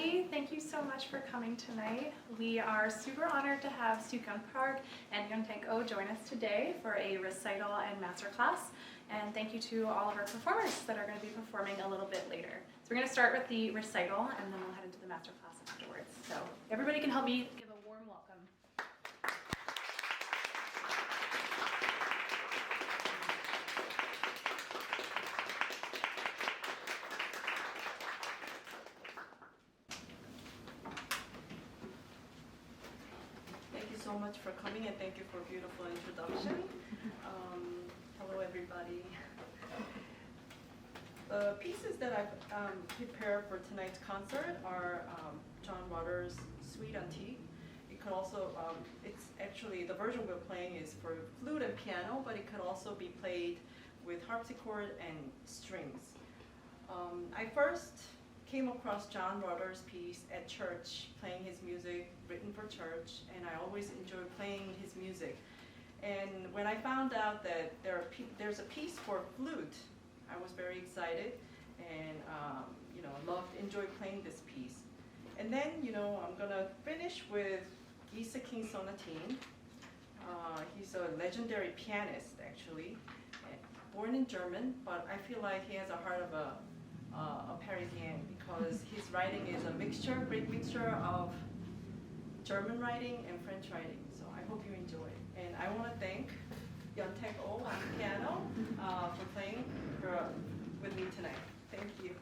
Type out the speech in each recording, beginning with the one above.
everybody. Thank you so much for coming tonight. We are super honored to have Soo-Kyung, Karg, and Yeontaek Oh join us today for a recital and masterclass. And thank you to all of our performers that are going to be performing a little bit later. So we're going to start with the recital, and then we'll head into the masterclass afterwards. So everybody can help me give a warm welcome. So much for coming, and thank you for a beautiful introduction. Hello everybody. The pieces that I've prepared for tonight's concert are John Rutter's Suite Antique. It could also, it's actually, the version we're playing is for flute and piano, but it could also be played with harpsichord and strings. I first came across John Rutter's piece at church, playing his music written for church, and I always enjoy playing his music. And when I found out that there's a piece for flute, I was very excited and enjoyed playing this piece. And then, I'm gonna finish with Gieseking Sonatine. He's a legendary pianist, actually, born in German, but I feel like he has a heart of a Parisian, because his writing is a great mixture of German writing and French writing. So I hope you enjoy it. And I want to thank Yeontaek Oh on the piano for playing with me tonight. Thank you.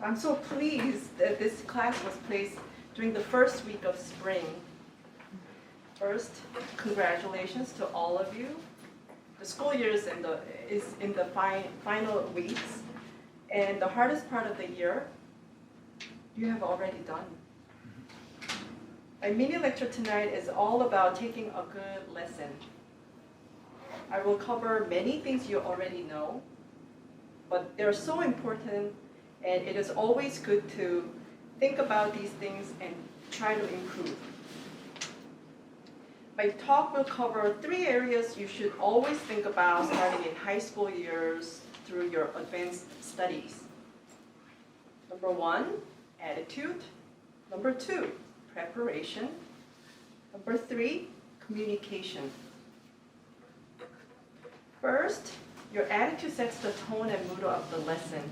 I'm so pleased that this class was placed during the first week of spring. First, congratulations to all of you. The school year is in the final weeks, and the hardest part of the year, you have already done. My mini lecture tonight is all about taking a good lesson. I will cover many things you already know, but they're so important, and it is always good to think about these things and try to improve. My talk will cover 3 areas you should always think about starting in high school years through your advanced studies. Number 1, attitude. Number 2, preparation. Number 3, communication. First, your attitude sets the tone and mood of the lesson.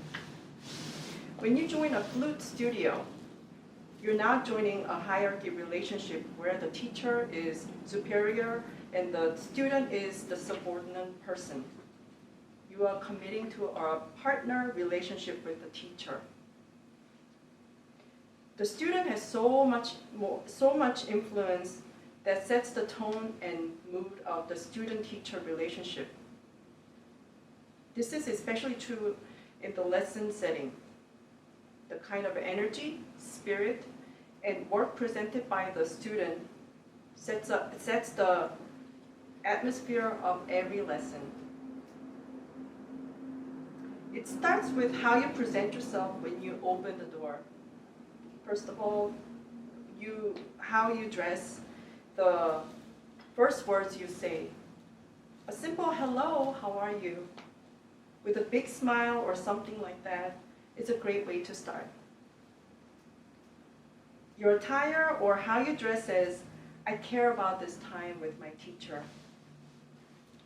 When you join a flute studio, you're not joining a hierarchy relationship where the teacher is superior and the student is the subordinate person. You are committing to a partner relationship with the teacher. The student has so much influence that sets the tone and mood of the student-teacher relationship. This is especially true in the lesson setting. The kind of energy, spirit, and work presented by the student sets the atmosphere of every lesson. It starts with how you present yourself when you open the door. First of all, how you dress, the first words you say. A simple hello, how are you? With a big smile or something like that is a great way to start. Your attire or how you dress says, I care about this time with my teacher.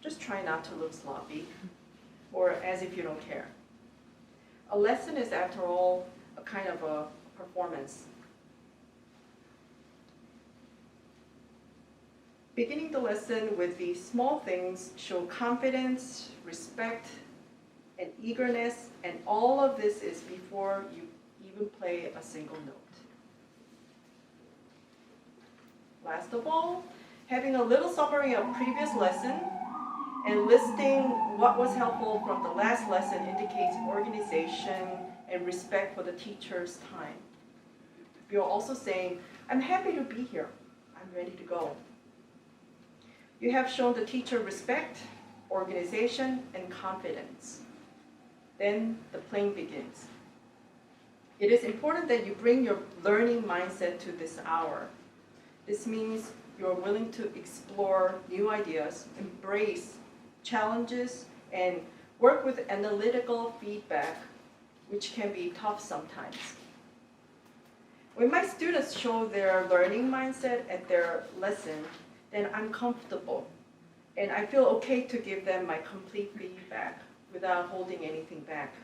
Just try not to look sloppy or as if you don't care. A lesson is, after all, a kind of a performance. Beginning the lesson with these small things show confidence, respect, and eagerness, and all of this is before you even play a single note. Last of all, having a little summary of previous lesson and listing what was helpful from the last lesson indicates organization and respect for the teacher's time. You're also saying, I'm happy to be here. I'm ready to go. You have shown the teacher respect, organization, and confidence. Then the playing begins. It is important that you bring your learning mindset to this hour. This means you're willing to explore new ideas, embrace challenges, and work with analytical feedback, which can be tough sometimes. When my students show their learning mindset at their lesson, then I'm comfortable, and I feel okay to give them my complete feedback without holding anything back.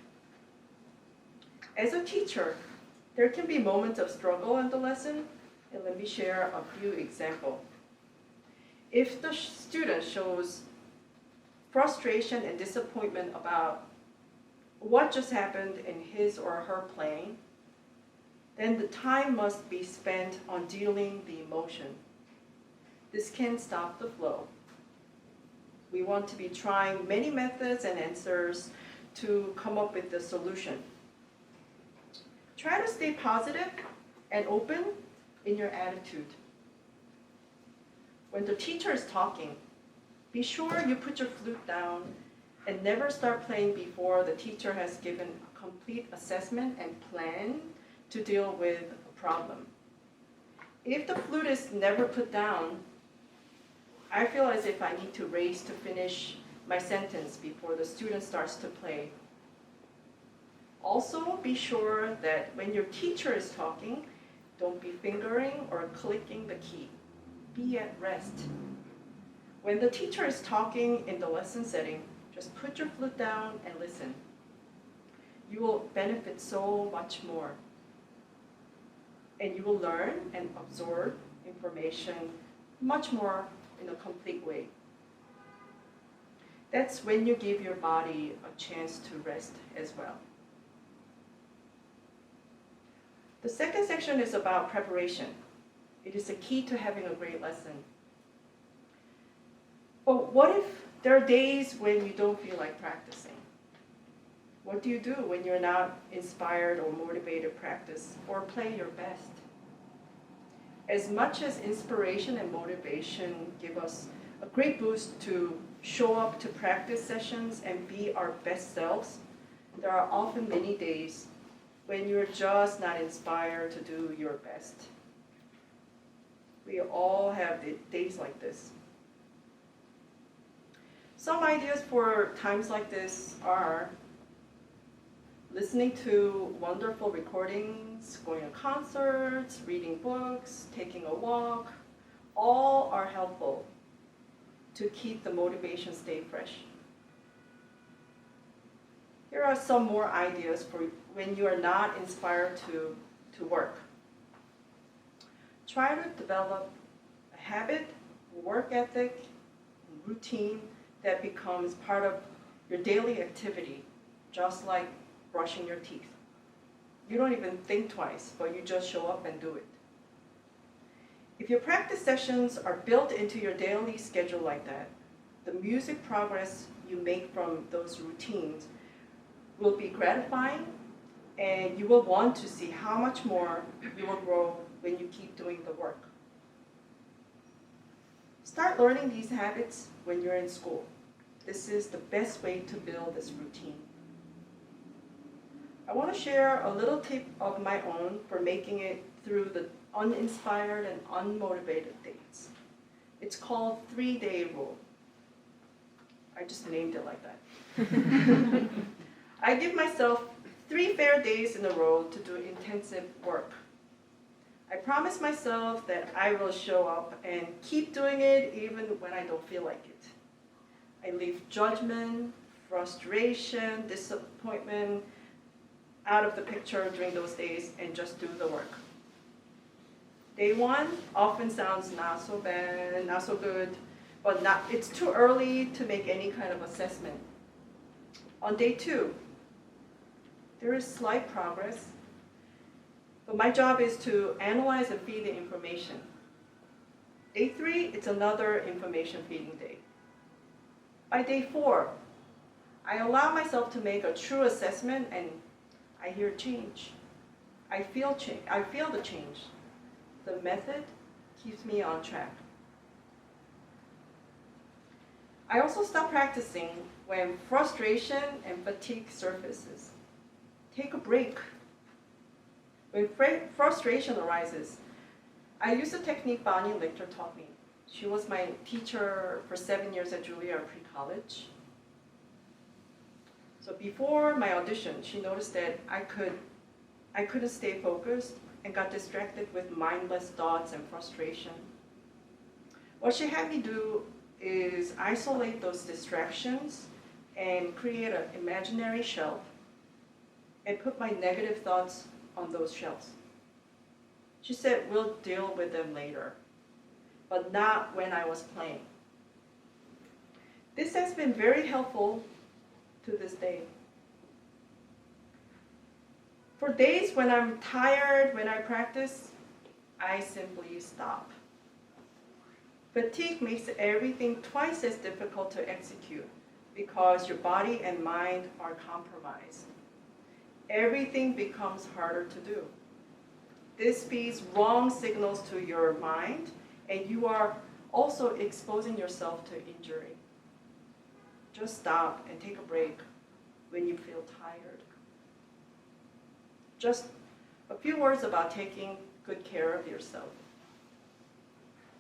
As a teacher, there can be moments of struggle in the lesson, and let me share a few examples. If the student shows frustration and disappointment about what just happened in his or her playing, then the time must be spent on dealing the emotion. This can stop the flow. We want to be trying many methods and answers to come up with the solution. Try to stay positive and open in your attitude. When the teacher is talking, be sure you put your flute down and never start playing before the teacher has given a complete assessment and plan to deal with a problem. If the flute is never put down, I feel as if I need to race to finish my sentence before the student starts to play. Also, be sure that when your teacher is talking, don't be fingering or clicking the key. Be at rest. When the teacher is talking in the lesson setting, just put your flute down and listen. You will benefit so much more. And you will learn and absorb information much more in a complete way. That's when you give your body a chance to rest as well. The second section is about preparation. It is the key to having a great lesson. But what if there are days when you don't feel like practicing? What do you do when you're not inspired or motivated to practice or play your best? As much as inspiration and motivation give us a great boost to show up to practice sessions and be our best selves, there are often many days when you're just not inspired to do your best. We all have days like this. Some ideas for times like this are listening to wonderful recordings, going to concerts, reading books, taking a walk. All are helpful to keep the motivation stay fresh. Here are some more ideas for when you are not inspired to work. Try to develop a habit, work ethic, routine that becomes part of your daily activity, just like brushing your teeth. You don't even think twice, but you just show up and do it. If your practice sessions are built into your daily schedule like that, the music progress you make from those routines will be gratifying, and you will want to see how much more you will grow when you keep doing the work. Start learning these habits when you're in school. This is the best way to build this routine. I want to share a little tip of my own for making it through the uninspired and unmotivated days. It's called 3-day rule. I just named it like that. I give myself 3 fair days in a row to do intensive work. I promise myself that I will show up and keep doing it even when I don't feel like it. I leave judgment, frustration, disappointment out of the picture during those days and just do the work. Day 1 often sounds not so bad, not so good, but it's too early to make any kind of assessment. On day 2, there is slight progress, but my job is to analyze and feed the information. Day 3, it's another information feeding day. By day 4, I allow myself to make a true assessment and I hear change. I feel the change. The method keeps me on track. I also stop practicing when frustration and fatigue surfaces. Take a break. When frustration arises, I use the technique Bonnie Lichter taught me. She was my teacher for 7 years at Juilliard pre-college. So before my audition, she noticed that I couldn't stay focused and got distracted with mindless thoughts and frustration. What she had me do is isolate those distractions and create an imaginary shelf and put my negative thoughts on those shelves. She said, we'll deal with them later, but not when I was playing. This has been very helpful to this day. For days when I'm tired when I practice, I simply stop. Fatigue makes everything twice as difficult to execute because your body and mind are compromised. Everything becomes harder to do. This feeds wrong signals to your mind, and you are also exposing yourself to injury. Just stop and take a break when you feel tired. Just a few words about taking good care of yourself.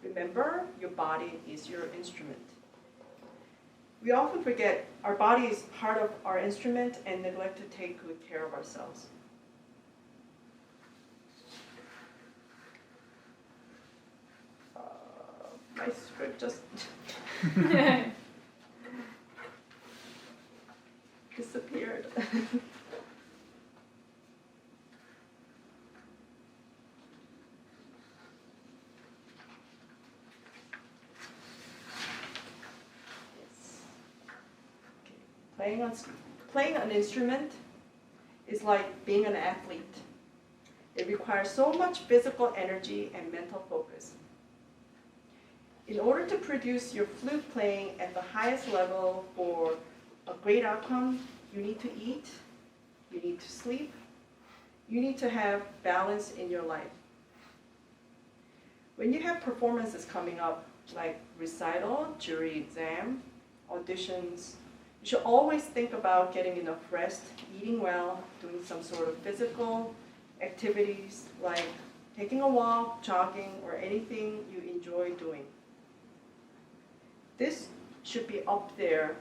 Remember, your body is your instrument. We often forget our body is part of our instrument and neglect to take good care of ourselves. My script just disappeared. Playing an instrument is like being an athlete. It requires so much physical energy and mental focus. In order to produce your flute playing at the highest level for a great outcome, you need to eat, you need to sleep, you need to have balance in your life. When you have performances coming up, like recital, jury exam, auditions, you should always think about getting enough rest, eating well, doing some sort of physical activities like taking a walk, jogging, or anything you enjoy doing. This should be up there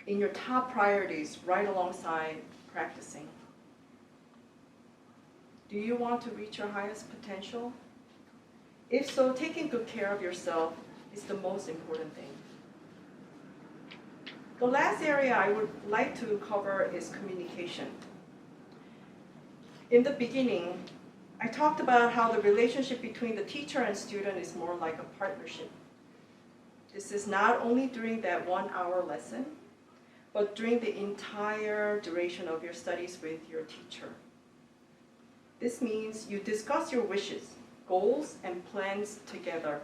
in your top priorities right alongside practicing. Do you want to reach your highest potential? If so, taking good care of yourself is the most important thing. The last area I would like to cover is communication. In the beginning, I talked about how the relationship between the teacher and student is more like a partnership. This is not only during that 1 hour lesson, but during the entire duration of your studies with your teacher. This means you discuss your wishes, goals, and plans together.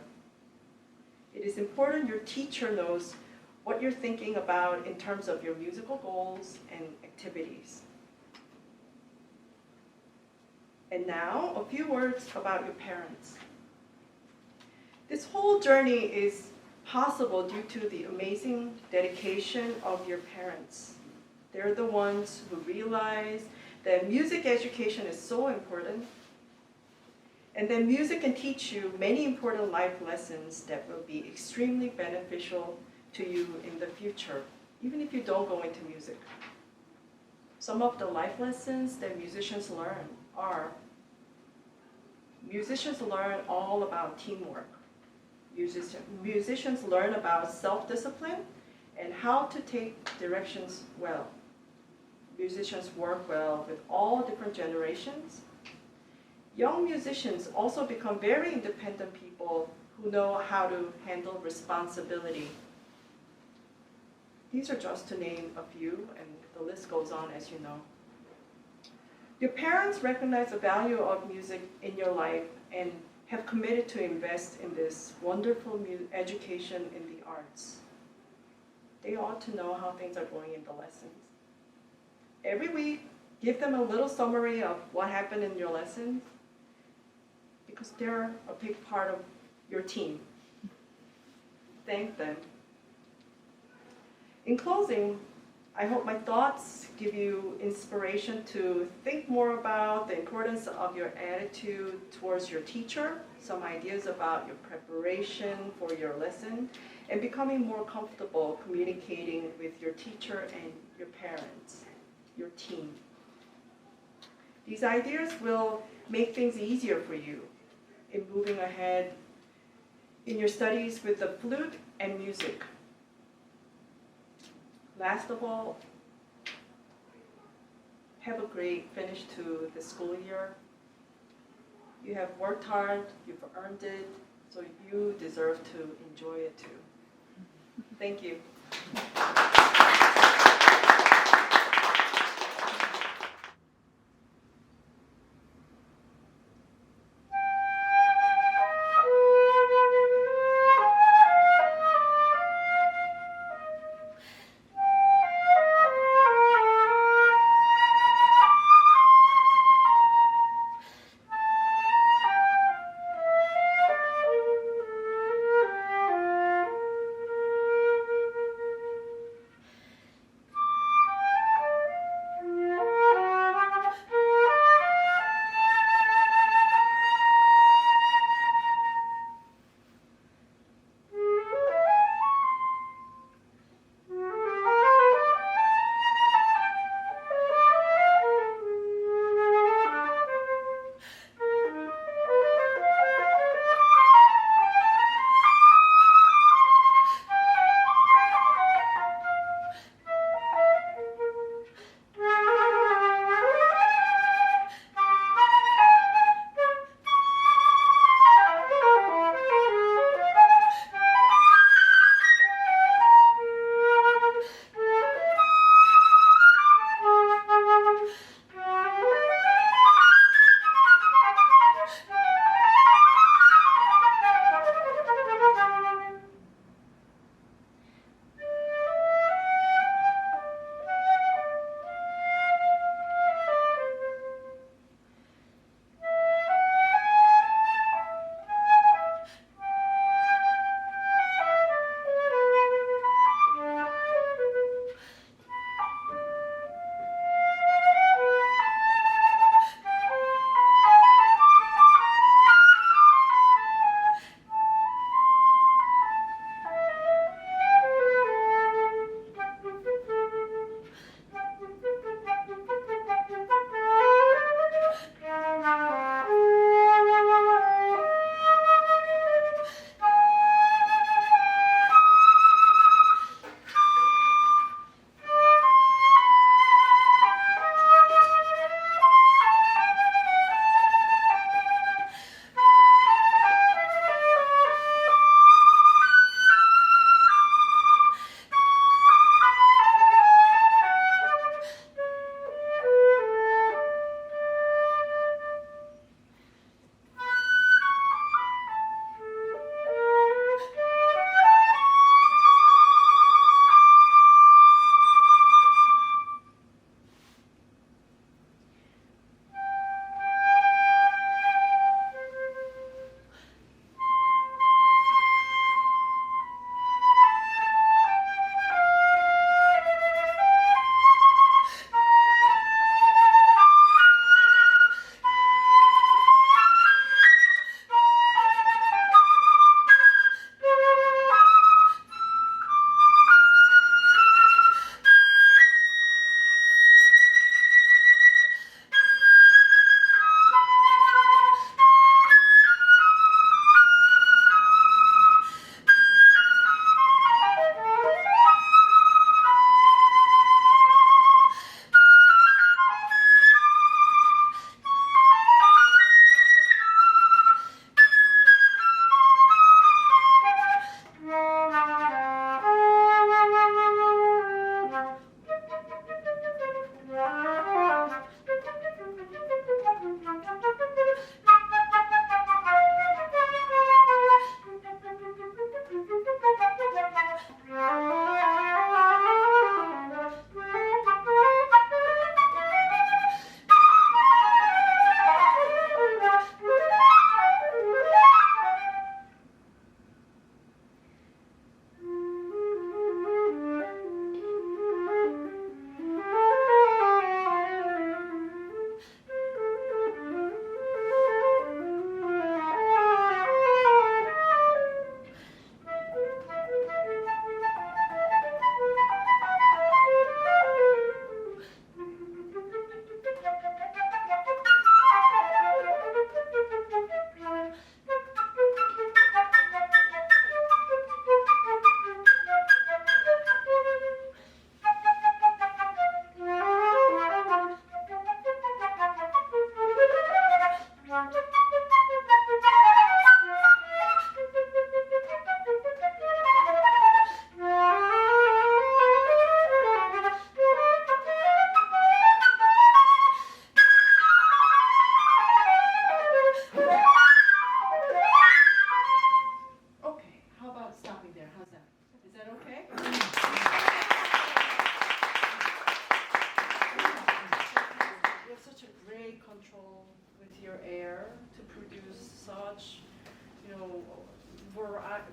It is important your teacher knows what you're thinking about in terms of your musical goals and activities. And now, a few words about your parents. This whole journey is possible due to the amazing dedication of your parents. They're the ones who realize that music education is so important, and that music can teach you many important life lessons that will be extremely beneficial to you in the future, even if you don't go into music. Some of the life lessons that musicians learn are: musicians learn all about teamwork. Musicians learn about self-discipline and how to take directions well. Musicians work well with all different generations. Young musicians also become very independent people who know how to handle responsibility. These are just to name a few, and the list goes on, as you know. Your parents recognize the value of music in your life and have committed to invest in this wonderful education in the arts. They ought to know how things are going in the lessons. Every week, give them a little summary of what happened in your lessons, because they're a big part of your team. Thank them. In closing, I hope my thoughts give you inspiration to think more about the importance of your attitude towards your teacher, some ideas about your preparation for your lesson, and becoming more comfortable communicating with your teacher and your parents, your team. These ideas will make things easier for you in moving ahead in your studies with the flute and music. Last of all, have a great finish to the school year. You have worked hard, you've earned it, so you deserve to enjoy it too. Thank you.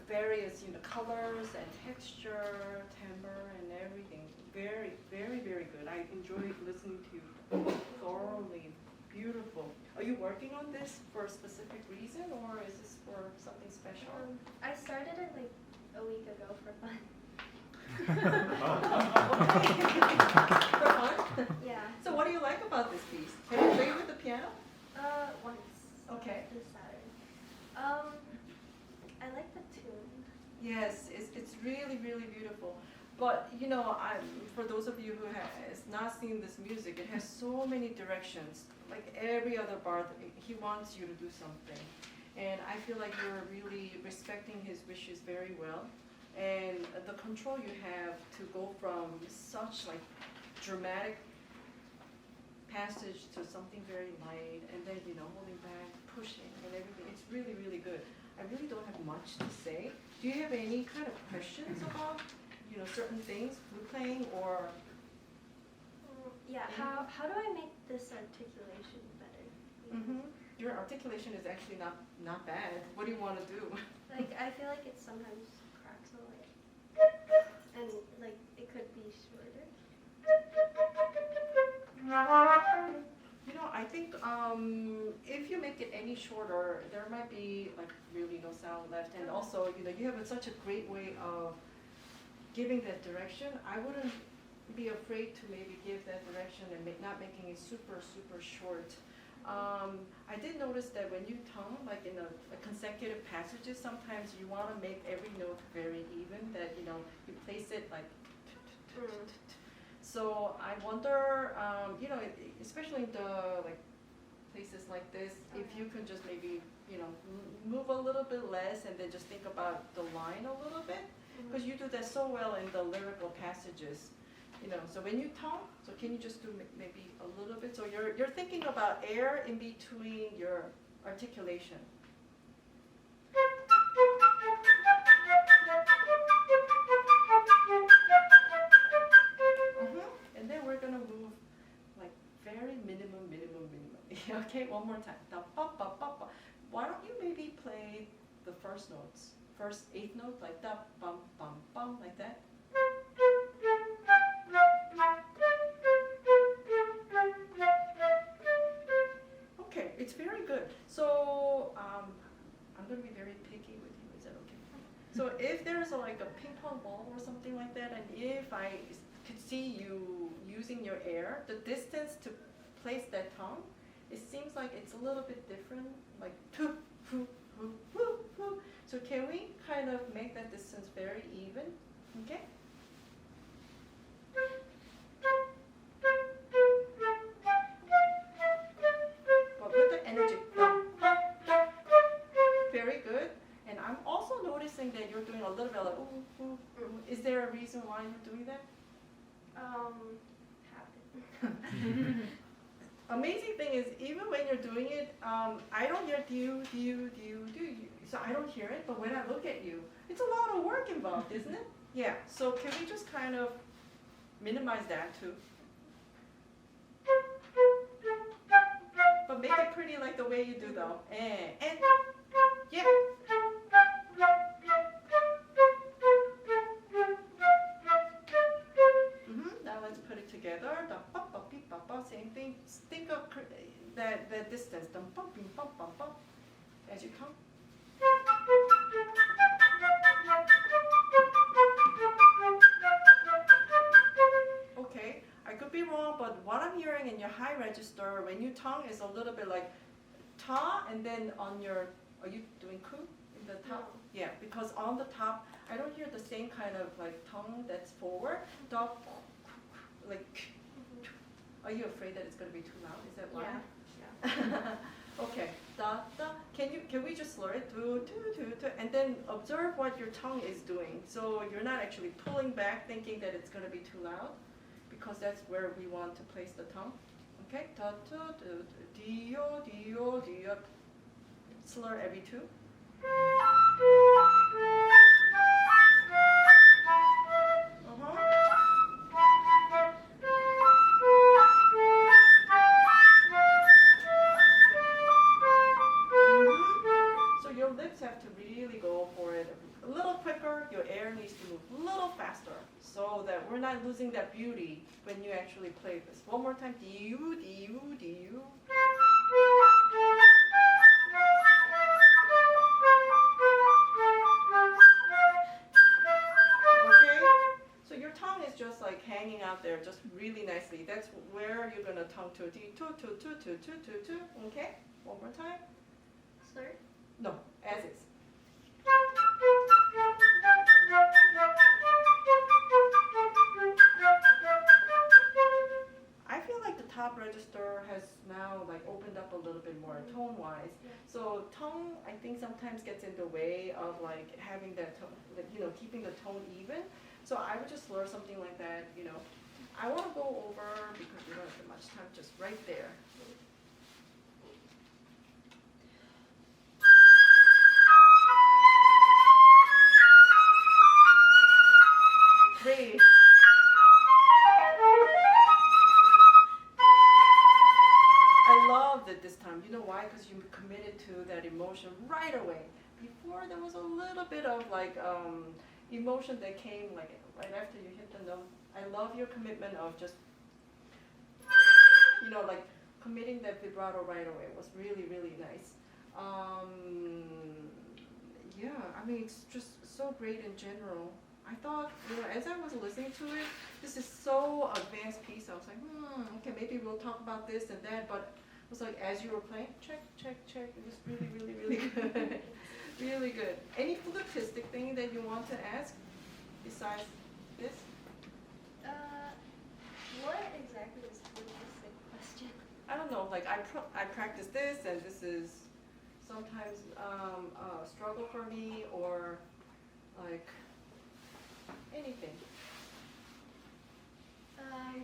various, colors and texture, timbre, and everything. Very, very, very good. I enjoyed listening to you thoroughly. Beautiful. Are you working on this for a specific reason, or is this for something special? I started it like a week ago for fun. For fun? Yeah. So what do you like about this piece? Have you played with the piano? Once. Okay. This Saturday. I like the tune. Yes, it's really, really beautiful. But for those of you who has not seen this music, it has so many directions. Like every other bar, he wants you to do something, and I feel like you're really respecting his wishes very well. And the control you have to go from such like dramatic passage to something very light, and then holding back, pushing, and everything. It's really, really good. I really don't have much to say. Do you have any kind of questions about certain things, flute playing, or? Yeah. How do I make this articulation better? Mm-hmm. Your articulation is actually not bad. What do you want to do? Like I feel like it sometimes cracks a little, and like it could be shorter. I think if you make it any shorter, there might be like really no sound left, and also you have such a great way of giving that direction. I wouldn't be afraid to maybe give that direction and not making it super, super short. I did notice that when you tongue, like in a consecutive passages, sometimes you want to make every note very even, that you place it like. So I wonder, especially in the places like this, if you can just maybe move a little bit less and then just think about the line a little bit. Because you do that so well in the lyrical passages, So when you tongue, so can you just do maybe a little bit? So you're thinking about air in between your articulation. And then we're gonna move like very minimum. Okay, one more time. Da, ba, ba, ba, ba. Why don't you maybe play the first notes? First eighth note, like da, bum, bum, bum, like that. Okay, it's very good. So I'm going to be very picky with you. Is that okay? So if there's like a ping pong ball or something like that, and if I could see you using your air, the distance to place that tongue, it seems like it's a little bit different, like poo, poo, poo, poo, poo. So can we kind of make that distance very even? Okay? But with the energy. Very good. And I'm also noticing that you're doing a little bit like ooh, ooh, ooh. Is there a reason why you're doing that? Habit. Amazing thing is, even when you're doing it, I don't hear do. So I don't hear it, but when I look at you, it's a lot of work involved, isn't it? Yeah, so can we just kind of minimize that too? But make it pretty like the way you do though. And yeah. Now let's put it together. Same thing. Think of that distance. As you come. Okay, I could be wrong, but what I'm hearing in your high register when you tongue is a little bit like ta, and then on your, are you doing ku in the top? No. Yeah, because on the top, I don't hear the same kind of like tongue that's forward. Da, like, are you afraid that it's going to be too loud? Is that why? Yeah. Okay. Da, da. Can we just slur it? Do, and then observe what your tongue is doing. So you're not actually pulling back thinking that it's going to be too loud, because that's where we want to place the tongue. Okay? Da, da, da, dio, dio, dio. Slur every two. So your lips have to really go for it faster so that we're not losing that beauty when you actually play this. One more time. D-U, D-U, D-U. Okay? So your tongue is just like hanging out there just really nicely. That's where you're going to tongue to. D-2-2-2-2-2-2-2. Okay? One more time. Slur? No, as is. I feel like the top register has now like opened up a little bit more tone-wise. Yeah. So tone, I think sometimes gets in the way of like having that tone, like, keeping the tone even. So I would just slur something like that, I want to go over, because we don't have much time, just right there. Great. I loved it this time. You know why? Because you committed to that emotion right away. Before there was a little bit of like emotion that came like right after you hit the note. I love your commitment of just, like committing that vibrato right away. It was really, really nice. Yeah, I mean, it's just so great in general. I thought, as I was listening to it, this is so advanced piece. I was like, okay, maybe we'll talk about this and that. But it was like, as you were playing, check, check, check. It was really, really, really good. Really good. Any flutistic thing that you want to ask besides this? What exactly is flutistic question? I don't know. Like I practice this, and this is sometimes a struggle for me, or like anything. I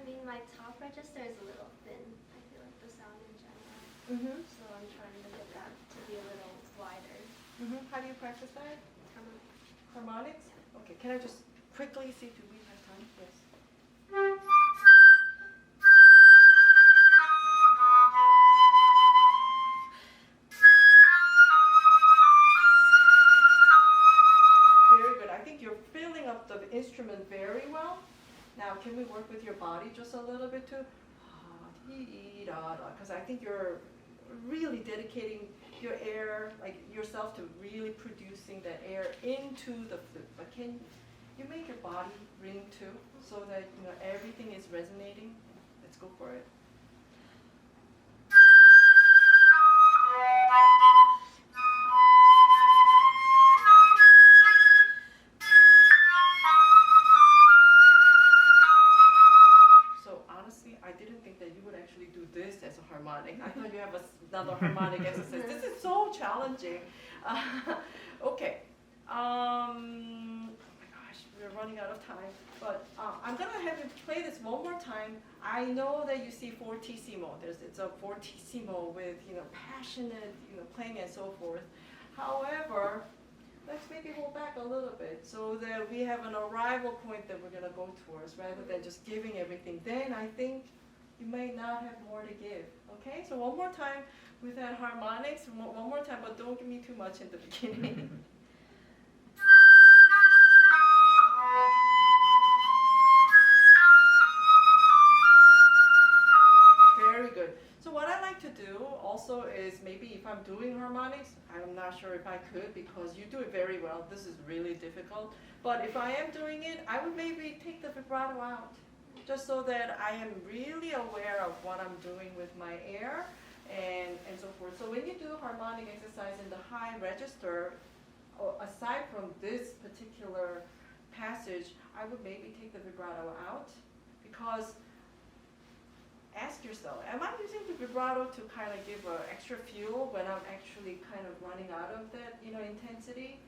mean, my top register is a little thin. I feel like the sound in general. So I'm trying to get that to be a little wider. How do you practice that? Harmonics? Okay, can I just quickly see if we have time? Yes. Very good. I think you're filling up the instrument very well. Now, can we work with your body just a little bit too? Because I think you're really dedicating your air, like yourself, to really producing that air into the flute. But can you make your body ring too, so that everything is resonating? Let's go for it. So honestly, I didn't think that you would actually do this as a harmonic. I thought you have another harmonic exercise. This is so challenging. Okay. Oh my gosh, we're running out of time. But I'm gonna have you play this one more time. I know that you see fortissimo. It's a fortissimo with passionate playing and so forth. However, let's maybe hold back a little bit so that we have an arrival point that we're gonna go towards, rather than just giving everything. Then I think you may not have more to give. Okay, so one more time with that harmonics. One more time, but don't give me too much in the beginning. Very good. So what I like to do also is, maybe if I'm doing harmonics, I'm not sure if I could, because you do it very well. This is really difficult. But if I am doing it, I would maybe take the vibrato out, just so that I am really aware of what I'm doing with my air and so forth. So when you do harmonic exercise in the high register, aside from this particular passage, I would maybe take the vibrato out, because ask yourself, am I using the vibrato to kind of give extra fuel when I'm actually kind of running out of that intensity?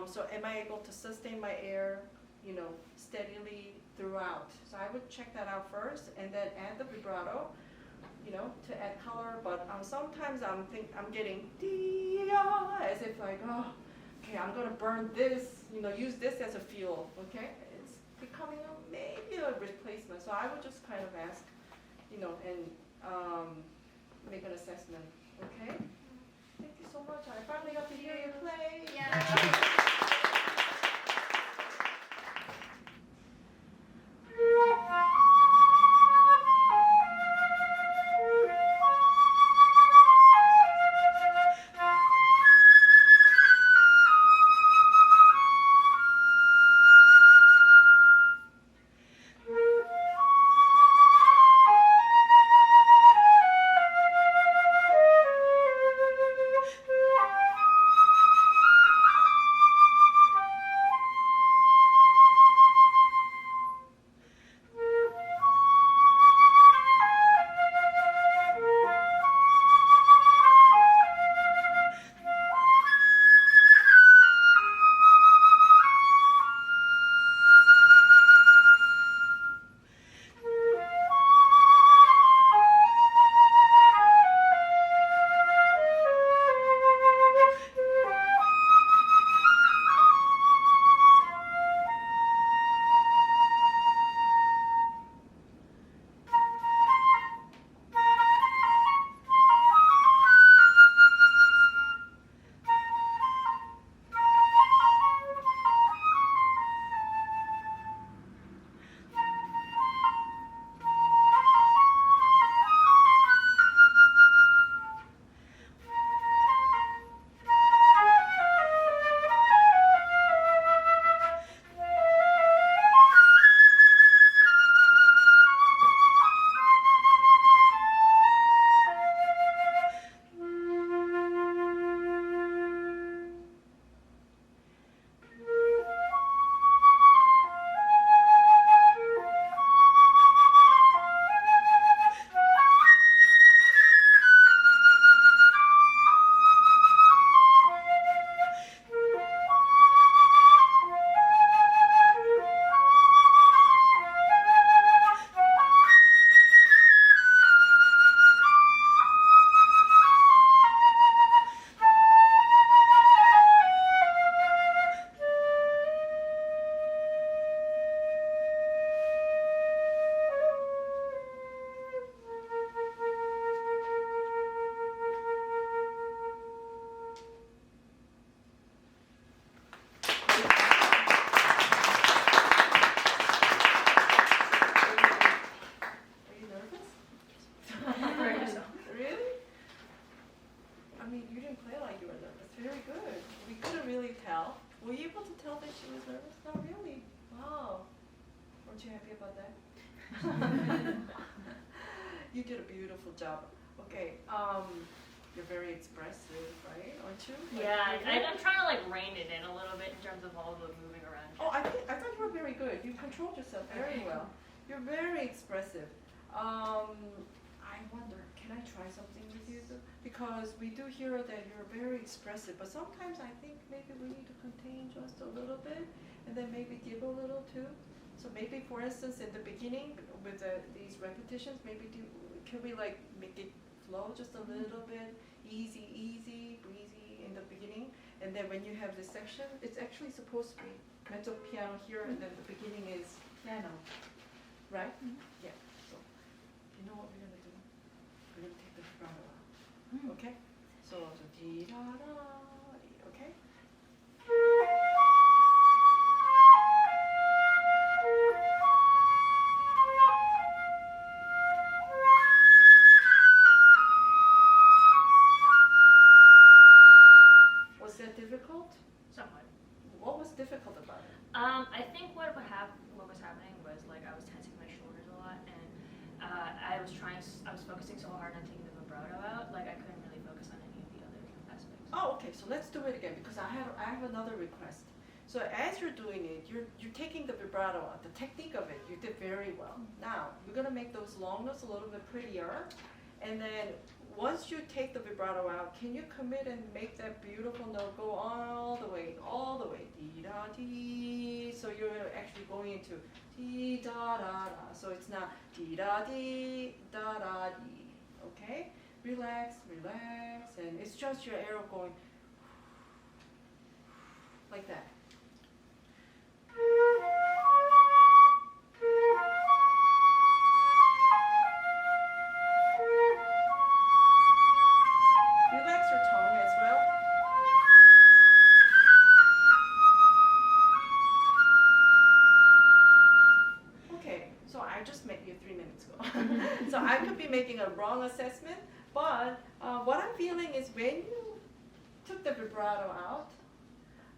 So am I able to sustain my air steadily throughout? So I would check that out first, and then add the vibrato, to add color. But sometimes I'm getting as if like, okay, I'm gonna burn this, use this as a fuel. Okay, it's becoming maybe a replacement. So I would just kind of ask, and make an assessment. Okay. Thank you so much. I finally got to hear you play. Yeah. tell? Were you able to tell that she was nervous? Not really. Wow. Weren't you happy about that? You did a beautiful job. Okay. You're very expressive, right? Aren't you? Yeah, I'm trying to like rein it in a little bit in terms of all the moving around. Oh, I thought you were very good. You controlled yourself very well. You're very expressive. I wonder, can I try something with you? Because we do hear that you're very expressive, but sometimes I think maybe we need to contain just a little bit, and then maybe give a little too. So maybe, for instance, in the beginning with these repetitions, maybe can we like make it flow just a little bit, easy, breezy in the beginning, and then when you have this section, it's actually supposed to be mezzo piano here, and then the beginning is piano, right? Yeah. So you know what we're gonna do? We're gonna take the vibrato out. Okay? So dee da da dee, okay? Was that difficult? Somewhat. What was difficult about it? I think what was happening was like I was tensing my shoulders a lot, and I was focusing so hard on taking the vibrato out, like I couldn't really focus on any of the other aspects. Oh, okay. So let's do it again because I have another request. So as you're doing it, you're taking the vibrato out. The technique of it, you did very well. Now we're gonna make those long notes a little bit prettier, and then once you take the vibrato out, can you commit and make that beautiful note go all the way, dee da dee. So you're actually going into dee da da da. So it's not dee da dee da da dee. Okay? Relax, and it's just your arrow going like that. Relax your tongue as well. Okay, so I just met you 3 minutes ago. So I could be making a wrong assessment, but what I'm feeling is when you took the vibrato out,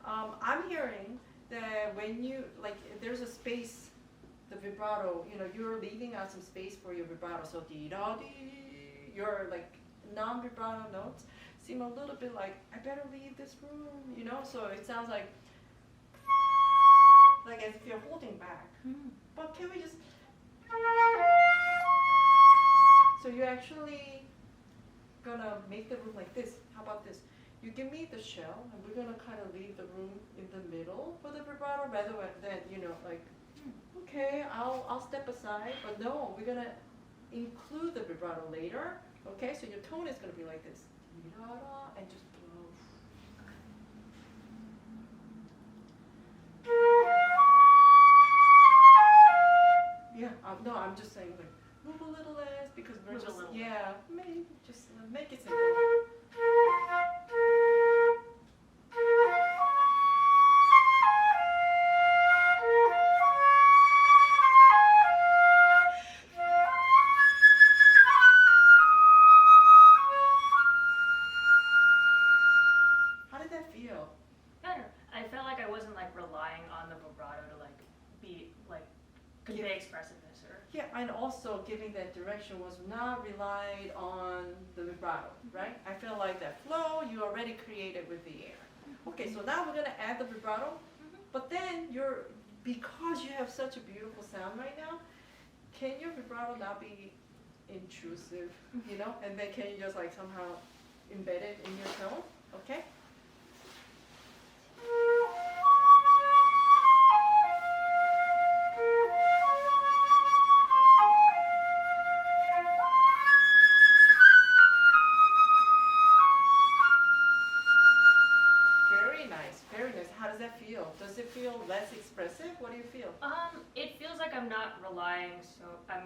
I'm hearing that when you, like, there's a space, the vibrato, you're leaving out some space for your vibrato. So dee da dee, your like non-vibrato notes seem a little bit like, I better leave this room, so it sounds like as if you're holding back. But can we just, so you're actually gonna make the room like this. How about this? You give me the shell, and we're gonna kind of leave the room in the middle for the vibrato, rather than like, okay, I'll step aside, but no, we're gonna include the vibrato later. Okay, so your tone is gonna be like this, and just blow. Yeah, no, I'm just saying like move a little less because we're Move a just little. maybe just make it simple. How did that feel? Better. I felt like I wasn't like relying on the vibrato to like be like convey expressiveness or. Yeah, and also giving that direction was not relied on the vibrato, right? I feel like that flow you already created with the air. Okay, so now we're gonna add the vibrato, but then because you have such a beautiful sound right now, can your vibrato not be intrusive, and then can you just like somehow embed it in your tone, okay? Very nice. How does that feel? Does it feel less expressive? What do you feel? It feels like I'm not relying I'm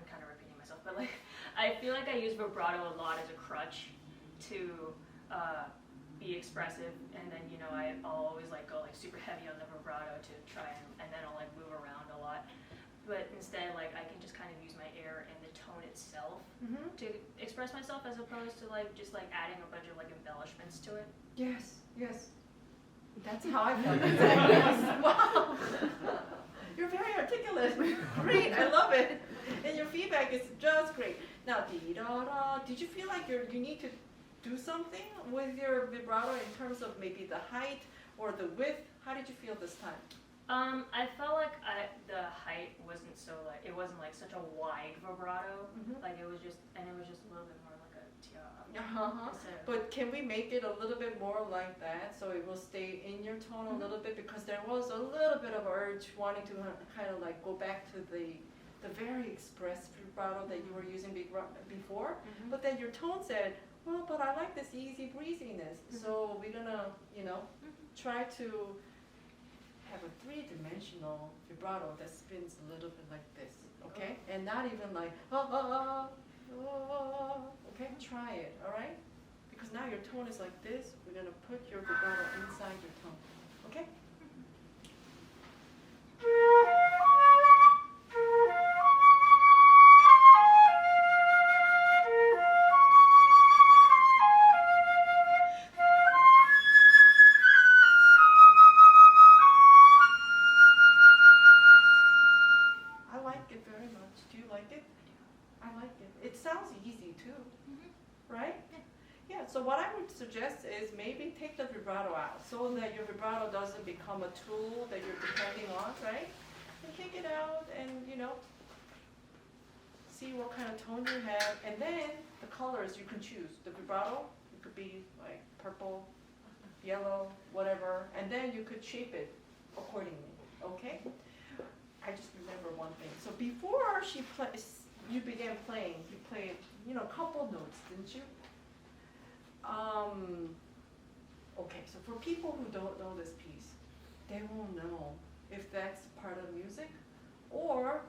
kind of repeating myself, but like I feel like I use vibrato a lot as a crutch to be expressive, and then I'll always like go like super heavy on the vibrato to try and then I'll like move around a lot. But instead, like I can just kind of use my air and the tone itself to express myself, as opposed to like just like adding a bunch of like embellishments to it. Yes. That's how I felt. Yes. Wow. You're very articulate. Great. I love it. And your feedback is just great. Now, did you feel like you need to do something with your vibrato in terms of maybe the height or the width? How did you feel this time? I felt like the height wasn't so like, it wasn't like such a wide vibrato. Like it was just a little bit more like a tiara. But can we make it a little bit more like that so it will stay in your tone a little bit? Because there was a little bit of urge wanting to kind of like go back to the very express vibrato that you were using before. But then your tone said, well, but I like this easy breeziness. So we're gonna, try to have a three-dimensional vibrato that spins a little bit like this, okay? And not even like, okay? Try it, all right? Because now your tone is like this. We're gonna put your vibrato inside your tone, okay? So what I would suggest is maybe take the vibrato out so that your vibrato doesn't become a tool that you're depending on, right? And take it out and, see what kind of tone you have. And then the colors you can choose. The vibrato, it could be like purple, yellow, whatever. And then you could shape it accordingly, okay? I just remember one thing. So before you began playing, you played, a couple notes, didn't you? Okay, so for people who don't know this piece, they won't know if that's part of music or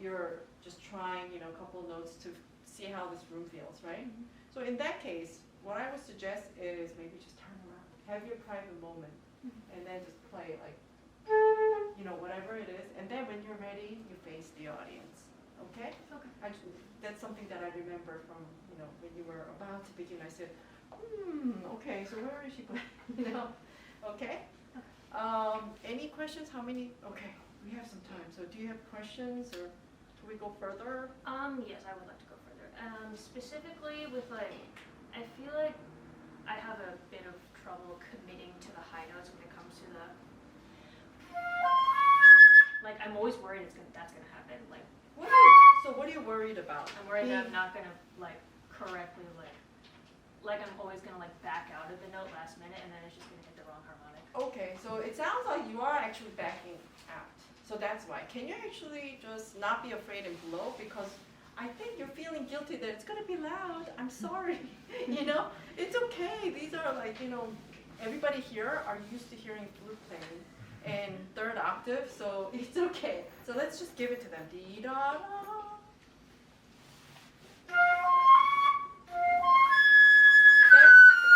you're just trying, a couple notes to see how this room feels, right? So in that case, what I would suggest is maybe just turn around, have your private moment, and then just play like, whatever it is, and then when you're ready, you face the audience, okay? Okay. That's something that I remember from, when you were about to begin, I said, okay, so where is she playing? Okay? Any questions? How many? Okay, we have some time. So do you have questions or can we go further? Yes, I would like to go further. Specifically with I feel like I have a bit of trouble committing to the high notes when it comes to the, I'm always worried that's gonna happen. So what are you worried about? I'm worried that I'm not gonna correctly I'm always gonna back out of the note last minute and then it's just gonna hit the wrong harmonic. Okay, so it sounds like you are actually backing out. So that's why. Can you actually just not be afraid and blow? Because I think you're feeling guilty that it's gonna be loud. I'm sorry. It's okay. These are everybody here are used to hearing flute playing and third octave, so it's okay. So let's just give it to them. Dee da da.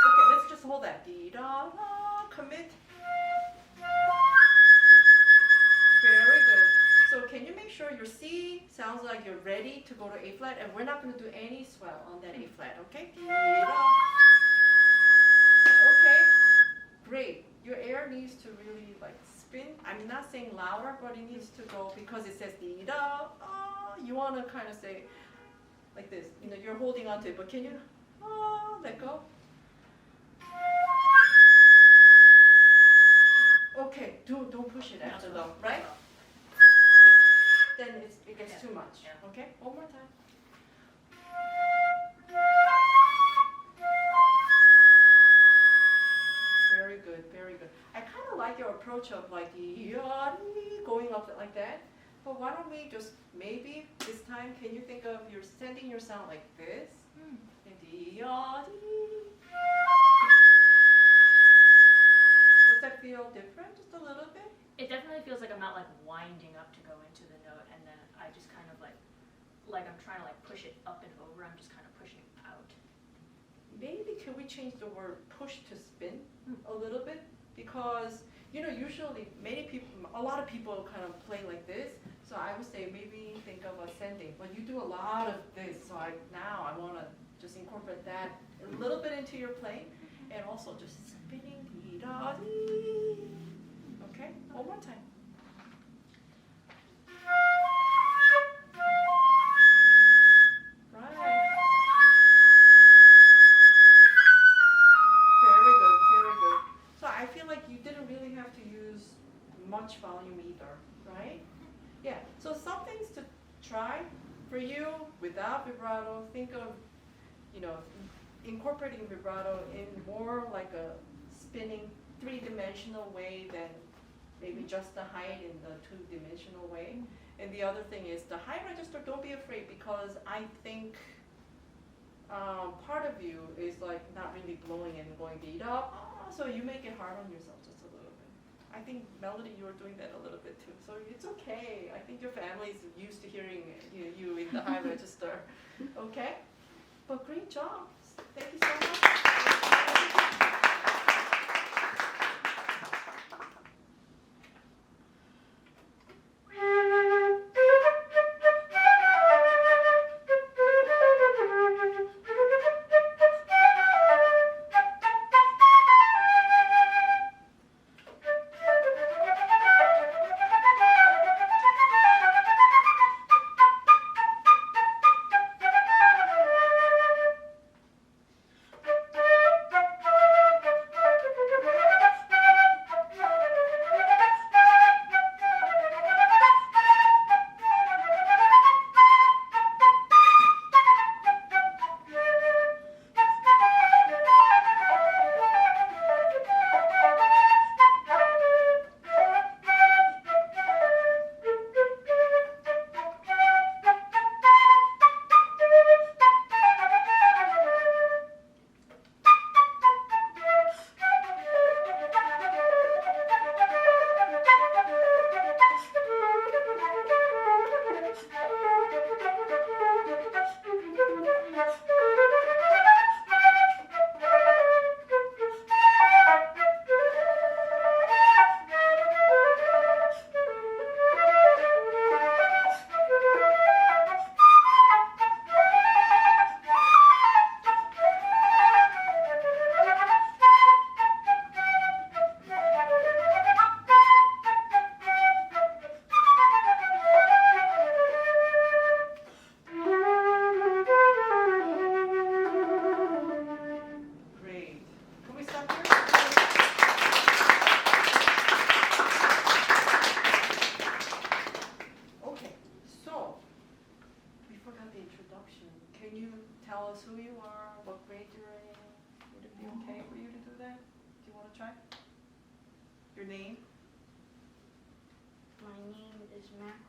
Okay, let's just hold that. Dee da da. Commit. Very good. So can you make sure your C sounds like you're ready to go to A flat, and we're not going to do any swell on that A flat, okay? Dee da. Okay. Great. Your air needs to really spin. I'm not saying louder, but it needs to go because it says dee da. You want to kind of say like this. You're holding on to it, but can you let go? Okay. Don't push it after though, right? Then it gets too much. Yeah. Okay. One more time. Very good, very good. I kind of like your approach of going up like that. But why don't we just maybe this time, can you think of you're sending your sound like this? Does that feel different just a little bit? It definitely feels like I'm not winding up to go into the note and then I just kind of I'm trying to push it up and over. I'm just kind of pushing it out. Maybe can we change the word push to spin a little bit? Because, usually a lot of people kind of play like this. So I would say maybe think of ascending. But you do a lot of this. So now I want to just incorporate that a little bit into your playing. And also just spinning. da, okay, one more time. Right. Very good, very good. So I feel like you didn't really have to use much volume either, right? Yeah, so some things to try for you without vibrato. Think of, incorporating vibrato in more like a spinning three-dimensional way than maybe just the height in the two-dimensional way. And the other thing is the high register, don't be afraid, because I think part of you is like not really blowing and going beat up, so you make it hard on yourself just a little bit. I think Melody, you were doing that a little bit too, so it's okay. I think your family's used to hearing you in the high register, okay? But great job. Thank you so much. Your name? My name is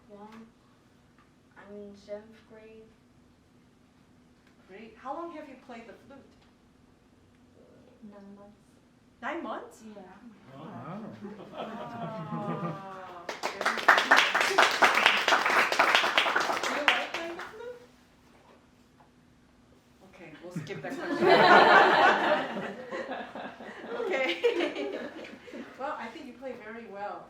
Wong. I'm in 7th grade. Great. How long have you played the flute? 9 months. 9 months? Yeah. Very good. Do you like playing the flute? Okay, we'll skip that question. Okay. Well, I think you play very well.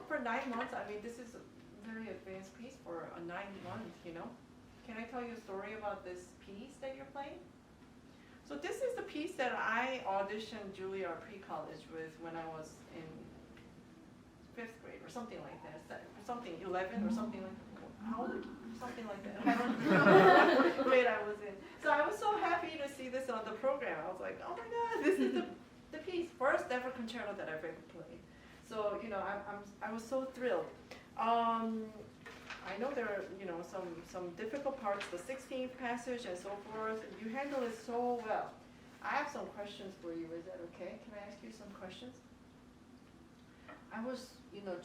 For 9 months, I mean, this is a very advanced piece for a 9 month, Can I tell you a story about this piece that you're playing? So this is the piece that I auditioned Juilliard pre-college with when I was in 5th grade or something like that. Something 11 or something like that. How old? Something like that. I don't know what grade I was in. So I was so happy to see this on the program. I was like, oh my God, this is the piece, first ever concerto that I've ever played. So I was so thrilled. I know there are some difficult parts, the 16th passage and so forth. You handle it so well. I have some questions for you. Is that okay? Can I ask you some questions? I was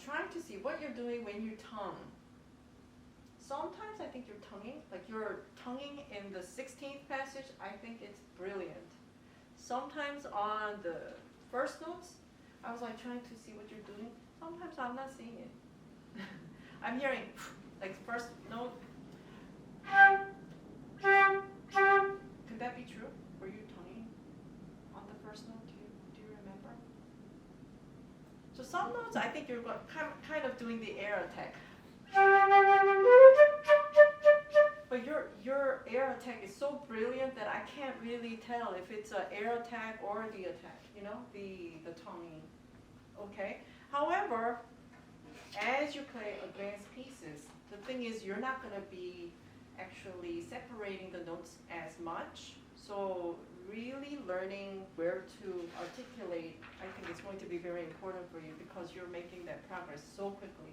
trying to see what you're doing when you tongue. Sometimes I think you're tonguing in the 16th passage. I think it's brilliant. Sometimes on the first notes, I was like trying to see what you're doing. Sometimes I'm not seeing it. I'm hearing like first note. Could that be true? Were you tonguing on the first note? Do you remember? So some notes I think you're kind of doing the air attack. But your air attack is so brilliant that I can't really tell if it's an air attack or the attack, you know, the tongue. Okay? However, as you play advanced pieces, the thing is you're not going to be actually separating the notes as much. So really learning where to articulate, I think is going to be very important for you because you're making that progress so quickly.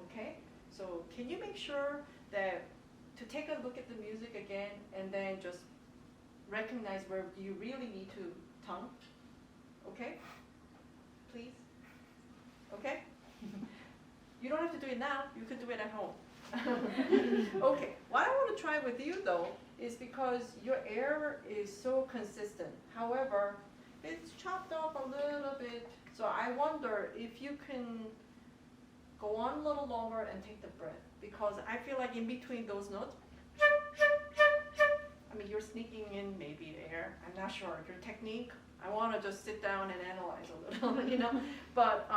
Okay? So can you make sure that to take a look at the music again and then just recognize where you really need to tongue? Okay? Please? Okay? You don't have to do it now, you could do it at home. Okay, what I want to try with you though is because your air is so consistent. However, it's chopped off a little bit. So I wonder if you can go on a little longer and take the breath. Because I feel like in between those notes, I mean, you're sneaking in maybe air. I'm not sure. Your technique, I want to just sit down and analyze a little, you know. But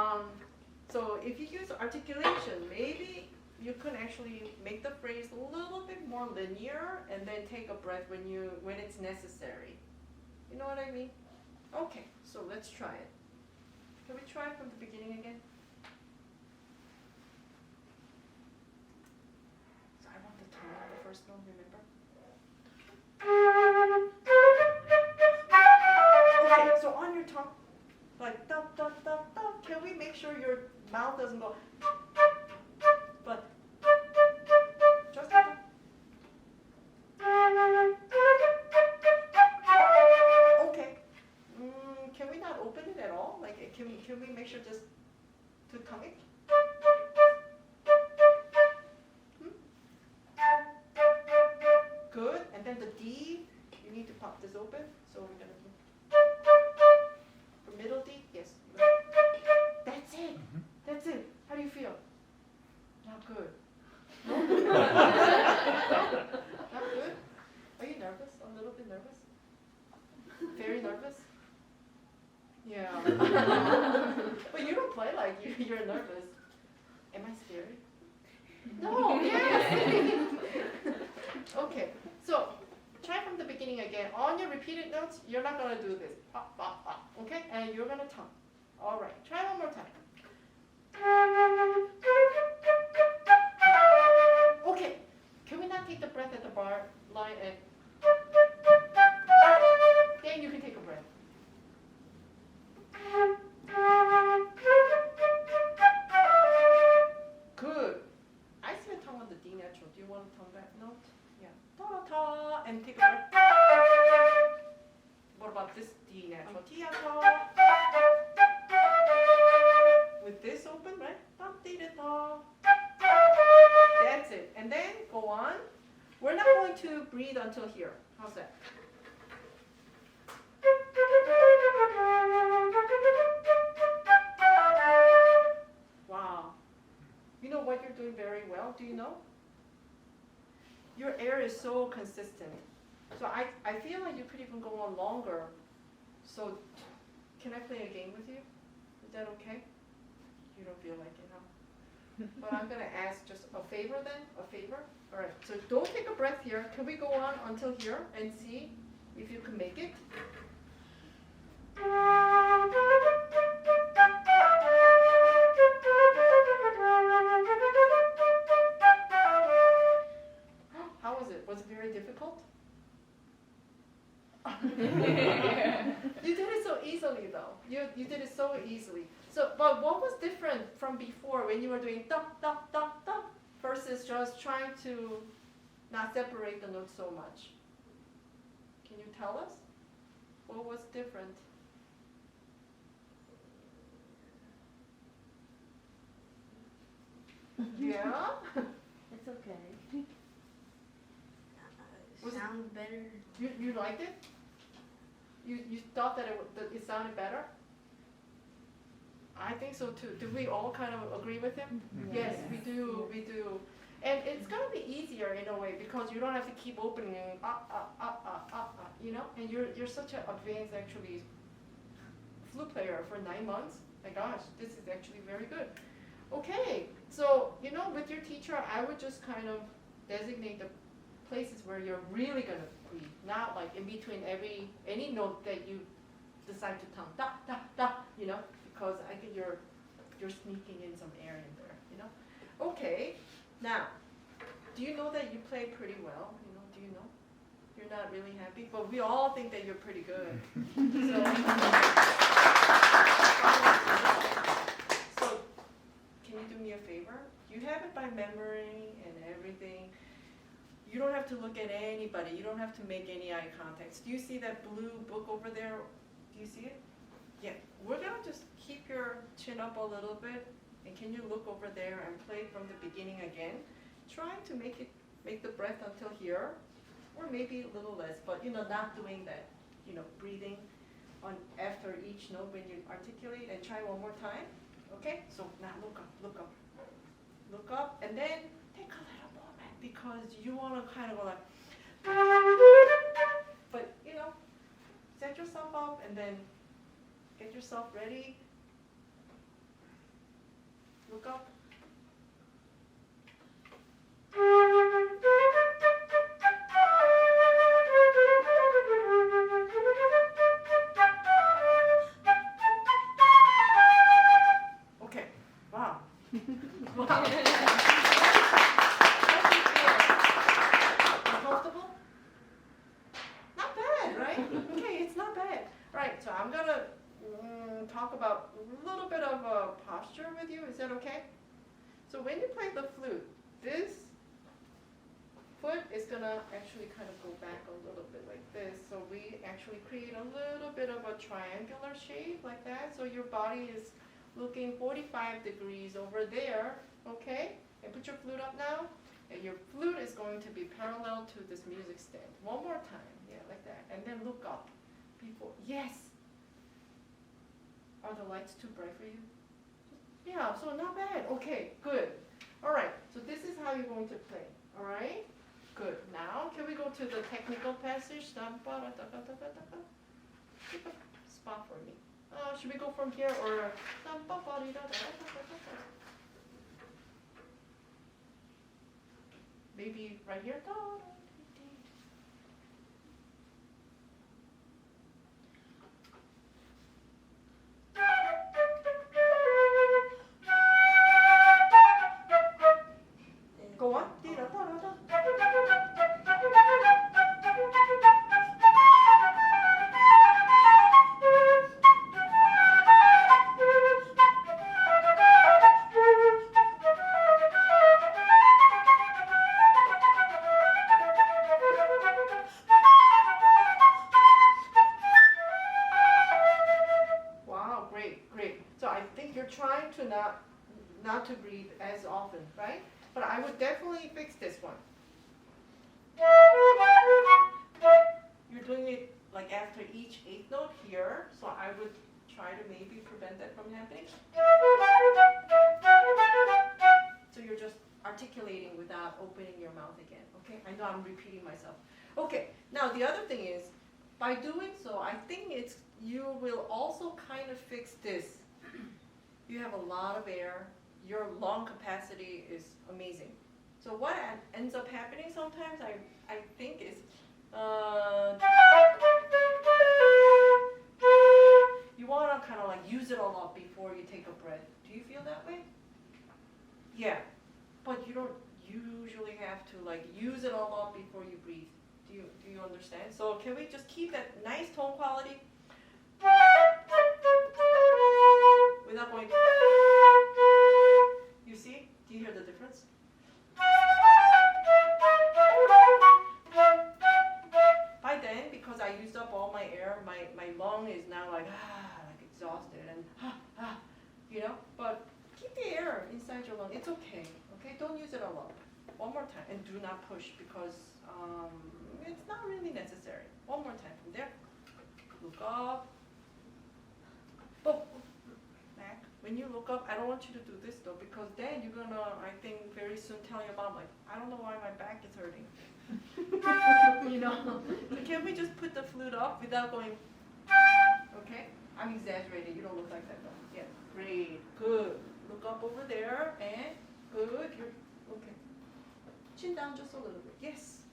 so if you use articulation, maybe you can actually make the phrase a little bit more linear and then take a breath when it's necessary. You know what I mean? Okay, so let's try it. Can we try from the beginning again? So I want the tone on the first note, remember? Okay, so on your tongue, like da da da da. Can we make sure your mouth doesn't go? But just like that. Okay. Can we not open it at all? Like, can we make sure just to tongue it? Good. And then the D, you need to pop this open. So we're gonna do the middle D. Yes. That's it. That's it. How do you feel? Not good. No? Not good? Are you nervous? A little bit nervous? Very nervous? Yeah. But you don't play like you're nervous. Am I scary? No, yes! Okay, so try from the beginning again. On your repeated notes, you're not going to do this. Okay? And you're going to tongue. All right, try one more time. Okay, can we not take the breath at the bar line and then you can take a breath. Good. I see a tongue on the D natural. Do you want to tongue that note? Yeah. Ta ta and take a breath. What about this D natural? Ti ta. With this open, right? That's it. And then go on. We're not going to breathe until here. How's that? Wow. You know what you're doing very well? Do you know? Your air is so consistent. So I feel like you could even go on longer. So can I play a game with you? Is that okay? You don't feel like it, huh? But I'm going to ask just a favor then? A favor? All right. So don't take a breath here. Can we go on until here and see if you can make it? How was it? Was it very difficult? You did it so easily though. You did it so easily. So, but what was different from before when you were doing da da da da versus just trying to not separate the notes so much? Can you tell us? What was different? Yeah? It's okay. Was it- Sounds better. You liked it? You thought that it sounded better? I think so too. Do we all kind of agree with him? Yes, we do. And it's going to be easier in a way because you don't have to keep opening and you know? And you're such an advanced actually flute player for 9 months. My gosh, this is actually very good. Okay, so, you know, with your teacher, I would just kind of designate the places where you're really gonna breathe, not like in between any note that you decide to tongue da da da, you know, because I think you're sneaking in some air in there, you know. Okay, now, do you know that you play pretty well? You know, do you know? You're not really happy, but we all think that you're pretty good. So, can you do me a favor? You have it by memory and everything. You don't have to look at anybody. You don't have to make any eye contact. Do you see that blue book over there? Do you see it? Yeah. We're gonna just keep your chin up a little bit, and can you look over there and play from the beginning again? Trying to make the breath until here, or maybe a little less, but you know, not doing that, you know, breathing on after each note when you articulate, and try one more time. Okay? So now look up, look up. Look up, and then take a little moment, because you want to kind of go like, but you know, set yourself up and then get yourself ready. Look up. Okay. Wow. Wow. Comfortable? Not bad, right? Okay, it's not bad. Right, so I'm gonna talk about a little bit of posture with you. Is that okay? So when you play the flute, this foot is gonna actually kind of go back a little bit like this. So we actually create a little bit of a triangular shape like that. So your body is looking 45 degrees over there, okay? And put your flute up now. And your flute is going to be parallel to this music stand. One more time, yeah, like that. And then look up. Before, yes. Are the lights too bright for you? Yeah, so not bad. Okay, good. All right, so this is how you're going to play. All right? Good. Now, can we go to the technical passage? Pick a spot for me. Should we go from here or? Maybe right here? Go on. Wow, great, great. So I think you're trying to not to breathe as often, right? But I would definitely fix this one. You're doing it like after each eighth note here, so I would try to maybe prevent that from happening. So you're just articulating without opening your mouth again, okay? I know I'm repeating myself. Okay, now the other thing is, by doing so, I think you will also kind of fix this. You have a lot of air. Your lung capacity is amazing. So what ends up happening sometimes, I think, is you want to kind of like use it a lot before you take a breath. Do you feel that way? Yeah, but you don't usually have to like use it a lot before you breathe. Do you understand? So can we just keep that nice tone quality without going? You see? Do you hear the difference? By then, because I used up all my air, my lung is now like exhausted and you know. But keep the air inside your lung. It's okay. Okay, don't use it a lot. One more time, and do not push because it's not really necessary. One more time from there. Look up. Boom. Back. When you look up, I don't want you to do this though, because then you're gonna, I think, very soon tell your mom like, I don't know why my back is hurting. You know. So can we just put the flute up without going? Okay. I'm exaggerating. You don't look like that though. Yeah. Great. Good. Look up over there and good. You're okay. Chin down just a little bit. Yes.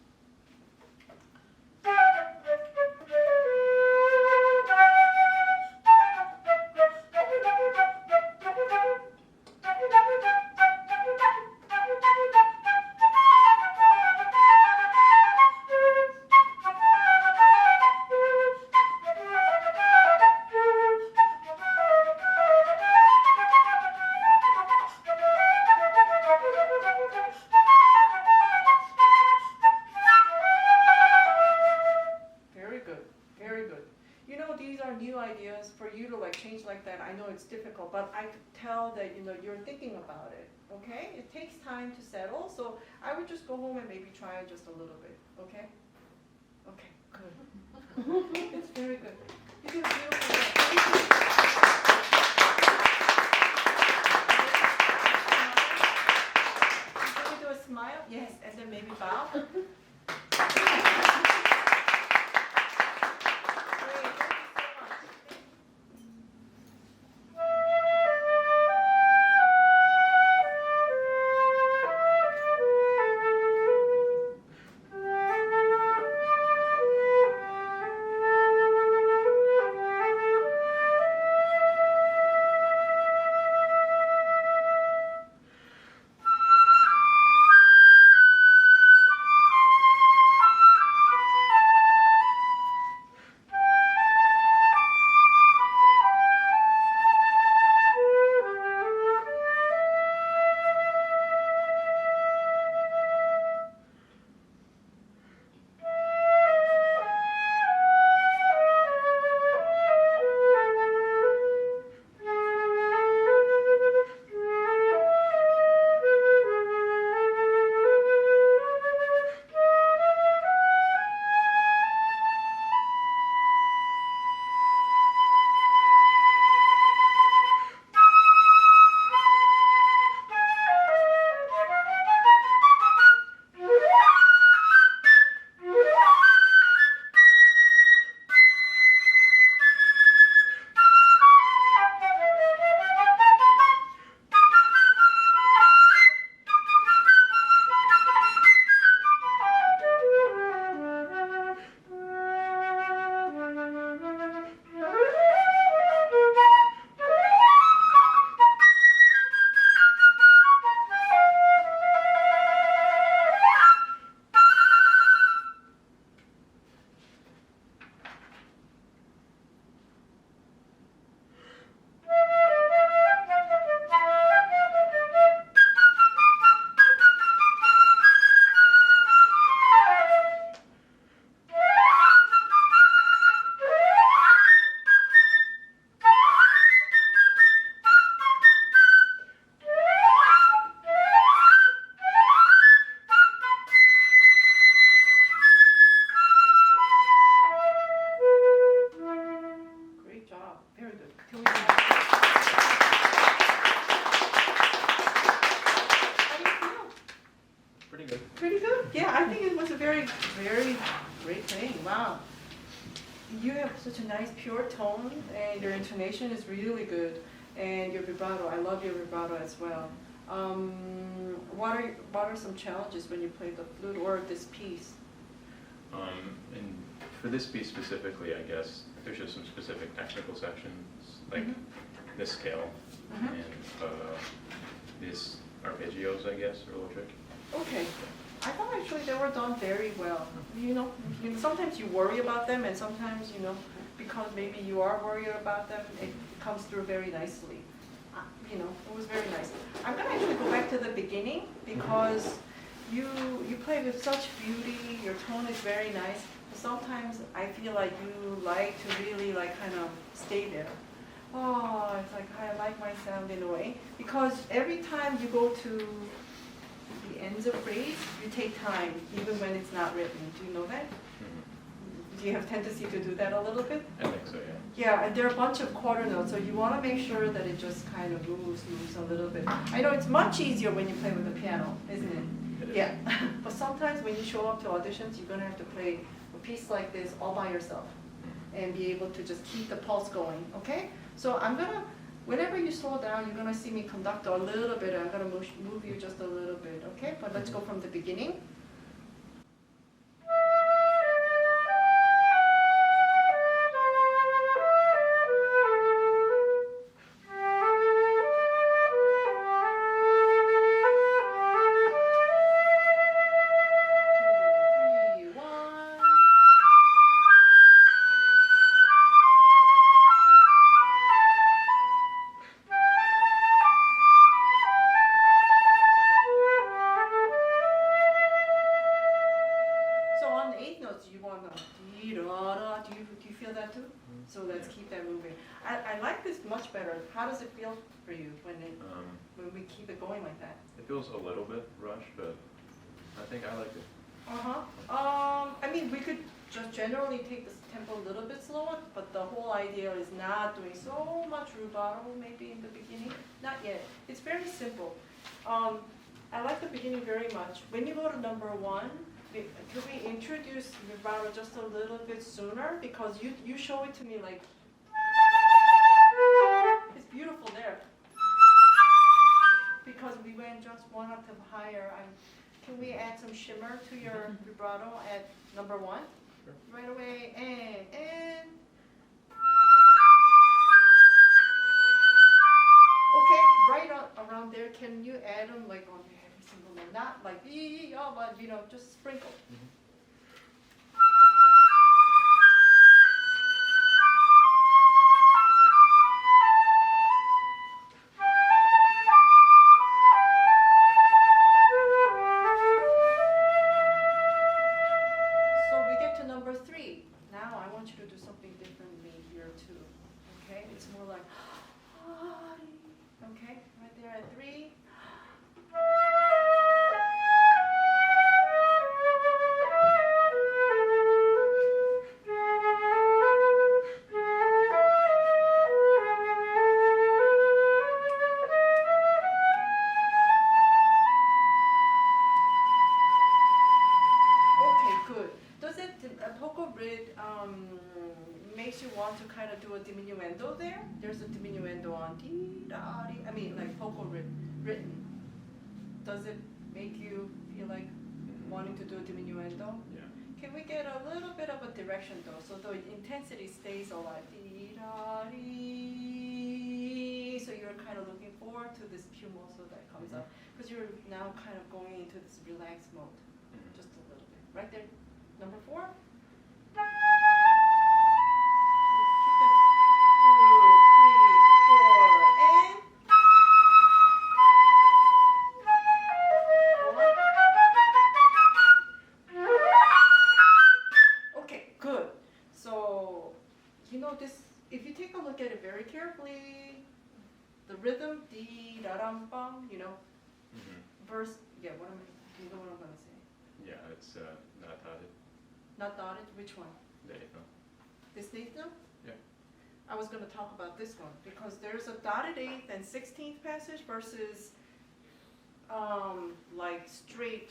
that. I know it's difficult, but I could tell that you're thinking about it. Okay, it takes time to settle, so I would just go home and maybe try it just a little bit. Okay. Okay. Good. It's very good. You did a beautiful job. Can we do a smile? Yes, and then maybe bow. Great, thank you so much. Such a nice pure tone, and your intonation is really good, and your vibrato, I love your vibrato as well. What are some challenges when you play the flute or this piece? And for this piece specifically, I guess there's just some specific technical sections, like this scale and these arpeggios, I guess, are a little tricky. Okay. I thought actually they were done very well. Sometimes you worry about them, and sometimes, because maybe you are worried about them, it comes through very nicely. It was very nice. I'm going to actually go back to the beginning, because you play with such beauty, your tone is very nice. Sometimes I feel like you like to really kind of stay there. Oh, it's like I like my sound in a way, because every time you go to the ends of phrase, you take time, even when it's not written. Do you know that? Do you have tendency to do that a little bit? I think so, yeah. Yeah, and there are a bunch of quarter notes, so you want to make sure that it just kind of moves a little bit. I know it's much easier when you play with the piano, isn't it? It is. Yeah, but sometimes when you show up to auditions, you're going to have to play a piece like this all by yourself and be able to just keep the pulse going, okay? So I'm going to, whenever you slow down, you're going to see me conduct a little bit. I'm going to move you just a little bit, okay? But let's go from the beginning. I like this much better. How does it feel for you when Um, we keep it going like that? it feels a little bit rushed, but I think I like it. I mean, we could just generally take this tempo a little bit slower, but the whole idea is not doing so much rubato maybe in the beginning. Not yet. It's very simple. I like the beginning very much. When you go to number 1, could we introduce vibrato just a little bit sooner? Because you show it to me like, it's beautiful there. Because we went just 1 octave higher. Can we add some shimmer to your vibrato at number 1? Sure. Right away, and. Okay, right around there, can you add them like on every single note? Not like, but you know, just sprinkle. So we get to number 3. Now I want you to do something differently here too. Okay, it's more like, okay, right there at 3. Okay, good. Does it, vocal grid makes you want to kind of do a diminuendo there? There's a diminuendo on dee-da-dee, I mean like vocal written. Does it make you feel like wanting to do a diminuendo? Yeah. Can we get a little bit of a direction though, so the intensity stays alive? Dee-da-dee. So you're kind of looking forward to this piumoso that comes up, because you're now kind of going into this relaxed mode, just a little bit. Right there, number 4. Keep it 2, 3, 4, and. Okay, good. So, you know this, if you take a look at it very carefully, the rhythm, dee da dum bum, you know, verse, yeah, what am I, you know what I'm gonna say? Yeah, it's not dotted. Not dotted, which one? There you go. This 8th note? Yeah. I was gonna talk about this one, because there's a dotted 8th and 16th passage versus, like straight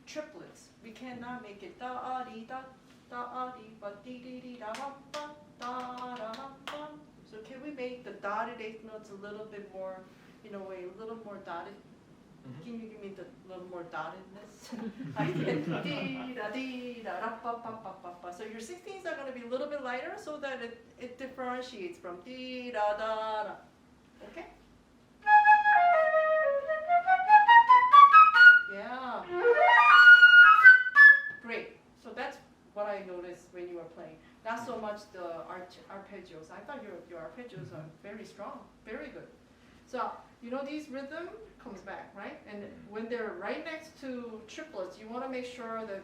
triplets. We cannot make it da-dee da, da-dee, but dee-dee-dee da-bum, bum, da-da-bum, bum. So can we make the dotted 8th notes a little bit more, in a way, a little more dotted? Can you give me the little more dottedness? I get dee-da-dee-da-da-ba-ba-ba-ba. So your 16s are going to be a little bit lighter so that it differentiates from dee-da-da-da. Okay? Yeah. Great. So that's what I noticed when you were playing. Not so much the arpeggios. I thought your arpeggios are very strong. Very good. So, you know, these rhythm comes back, right? And when they're right next to triplets, you want to make sure that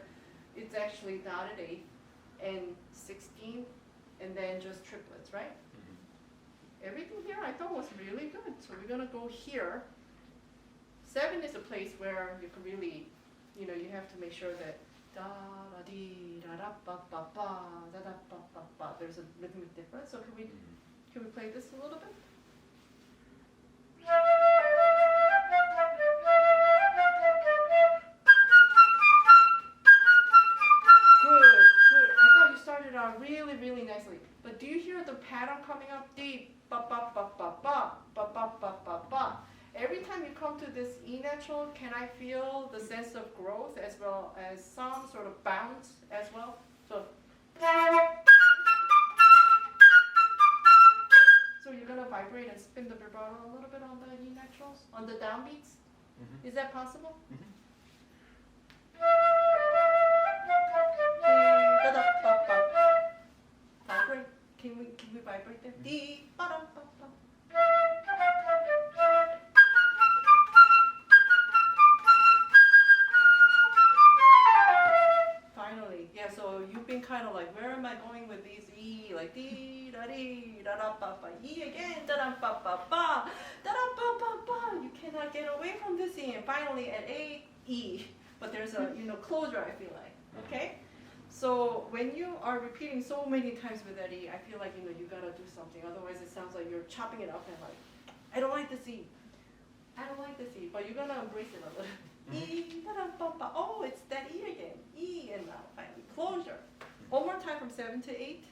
it's actually dotted 8th and 16th and then just triplets, right? Everything here I thought was really good. So we're going to go here. 7 is a place where you can really, you know, you have to make sure that da-da-dee-da-da-ba-ba-ba, da-da-ba-ba-ba. There's a rhythmic difference. So can we play this a little bit? Good. I thought you started out really, really nicely. But do you hear the pattern coming up? Dee, ba ba ba ba ba, ba ba ba ba ba. Every time you come to this E natural, can I feel the sense of growth as well as some sort of bounce as well? So you're gonna vibrate and spin the vibrato a little bit on the E naturals, on the downbeats. Is that possible? Vibrate. Can we vibrate there? Dee, ba da ba ba. Finally, yeah. So you've been kind of like, where am I going with these E? Like dee da dee da da da ba ba. E again, da da ba ba ba, da da ba ba ba. You cannot get away from this E. And finally at A, E. But there's a closure, I feel like. Okay. So when you are repeating so many times with that E, I feel like you gotta do something. Otherwise, it sounds like you're chopping it up and like, I don't like this E. I don't like this E, but you're gonna embrace it a little. E, da da ba ba. Oh, it's that E again. E, and now finally closure. One more time from 7 to 8.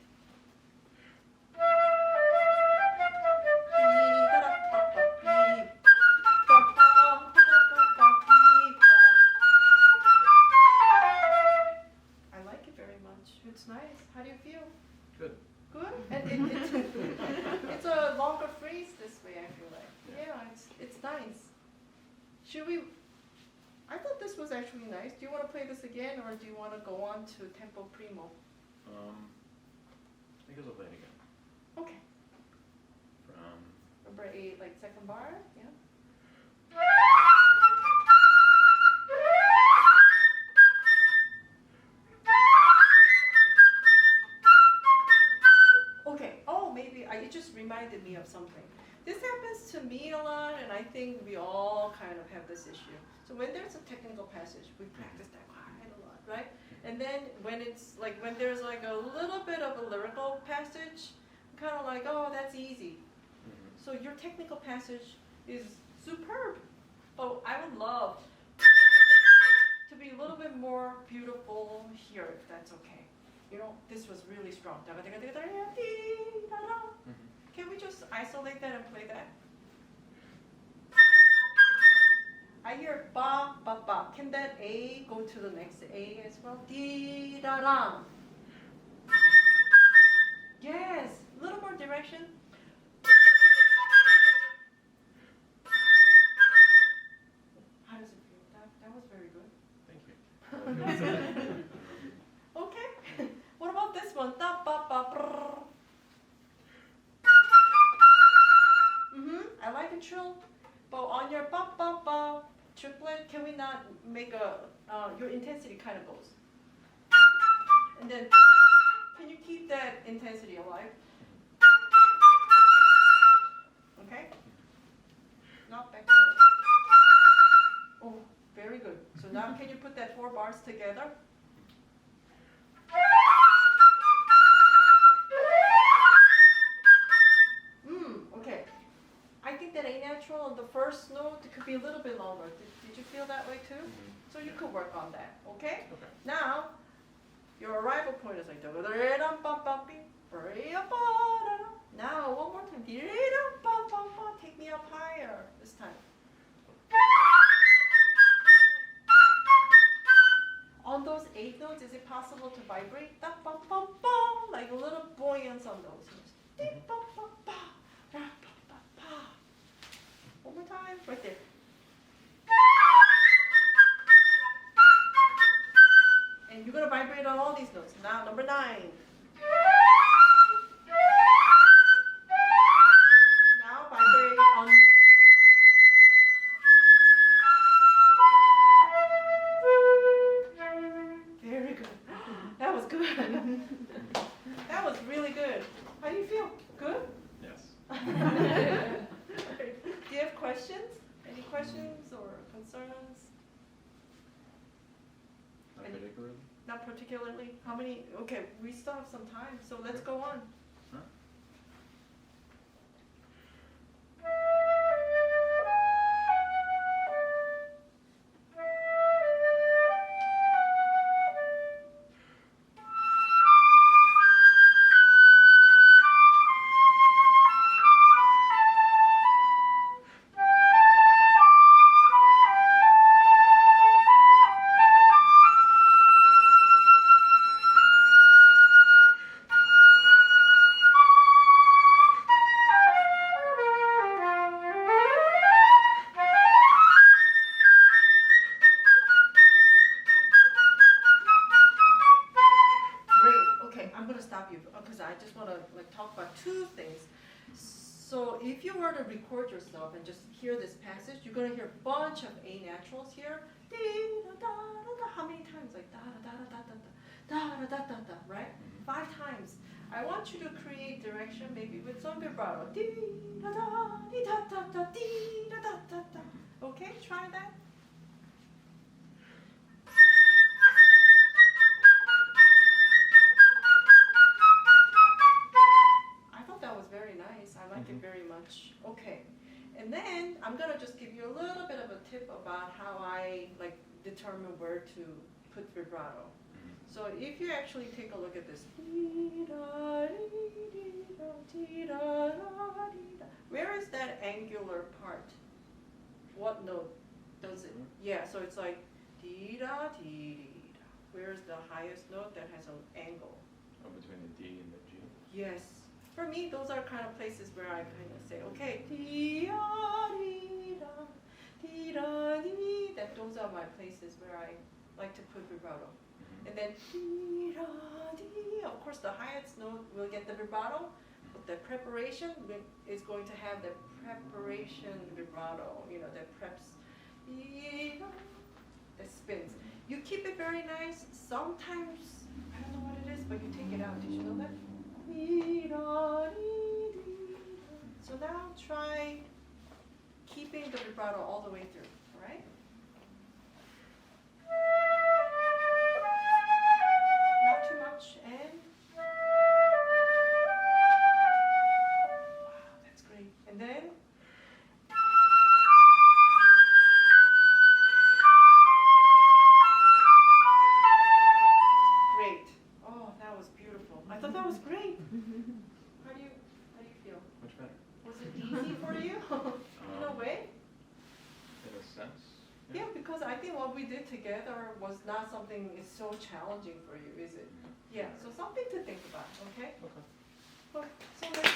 I like it very much. It's nice. How do you feel? Good. Good? And it's a longer phrase this way, I feel like. Yeah, it's nice. Should we? I thought this was actually nice. Do you want to play this again, or do you want to go on to tempo primo? I guess I'll play it again. Okay. From Number 8, like second bar. Yeah. Okay. Oh, maybe it just reminded me of something. This happens to me a lot, and I think we all kind of have this issue. So when there's a technical passage, we practice that quite a lot, right? And then when there's like a little bit of a lyrical passage, kind of like, oh, that's easy. So your technical passage is superb. But I would love to be a little bit more beautiful here, if that's okay. This was really strong. Can we just isolate that and play that? I hear ba, ba, ba. Can that A go to the next A as well? Di, da, da. Yes, a little more direction. How does it feel? That was very good. Thank you. Okay. What about this one? Da, ba, ba, brrr. I like a trill, but on your ba, ba, ba triplet, can we not make your intensity kind of goes? And then, can you keep that intensity alive? Okay? Not back to it. Oh, very good. So now can you put that 4 bars together? Okay. I think that A natural on the first note it could be a little bit longer. Did you feel that way too? So you could work on that, okay? Okay. Now, your arrival point is like now, one more time. Take me up higher this time. On those 8 notes, is it possible to vibrate? Like a little buoyance on those notes. One more time, right there. And you're gonna vibrate on all these notes. Now, number 9. Now vibrate on. Very good. That was good. That was really good. How do you feel? Good? Yes. Do you have questions? Any questions or concerns? Not particularly. Not particularly. How many? Okay, we still have some time, so let's go on. Huh? If you were to record yourself and just hear this passage, you're going to hear a bunch of A naturals here. How many times? Like da da da da da da da da da da da, right? 5 times. I want you to create direction maybe with some vibrato. Dee da da, dee da da da, dee da da da da. Okay, try that. I thought that was very nice. I liked it very much. Okay. And then I'm gonna just give you a little bit of a tip about how I like determine where to put vibrato. So if you actually take a look at this, where is that angular part? What note does it? Yeah, so it's like dee da dee da. Where's the highest note that has an angle? Oh, between the D and the G. Yes. For me, those are kind of places where I kind of say, okay, dee da dee da, dee da dee. That those are my places where I like to put vibrato. And then dee da dee. Of course, the highest note will get the vibrato, but the preparation is going to have the preparation vibrato. You know, that preps, dee da, that spins. You keep it very nice. Sometimes I don't know what it is, but you take it out. Did you know that? Dee da dee dee da. So now try keeping the vibrato all the way through. All right. Not too much, and wow, that's great. And then great. Oh, that was beautiful. I thought that was great. How do you feel? Much better. Was it easy for you in a way? In a sense. Yeah, because I think what we did together was not something is so challenging for you, is it? Yeah, so something to think about, okay? Okay. Well, so let's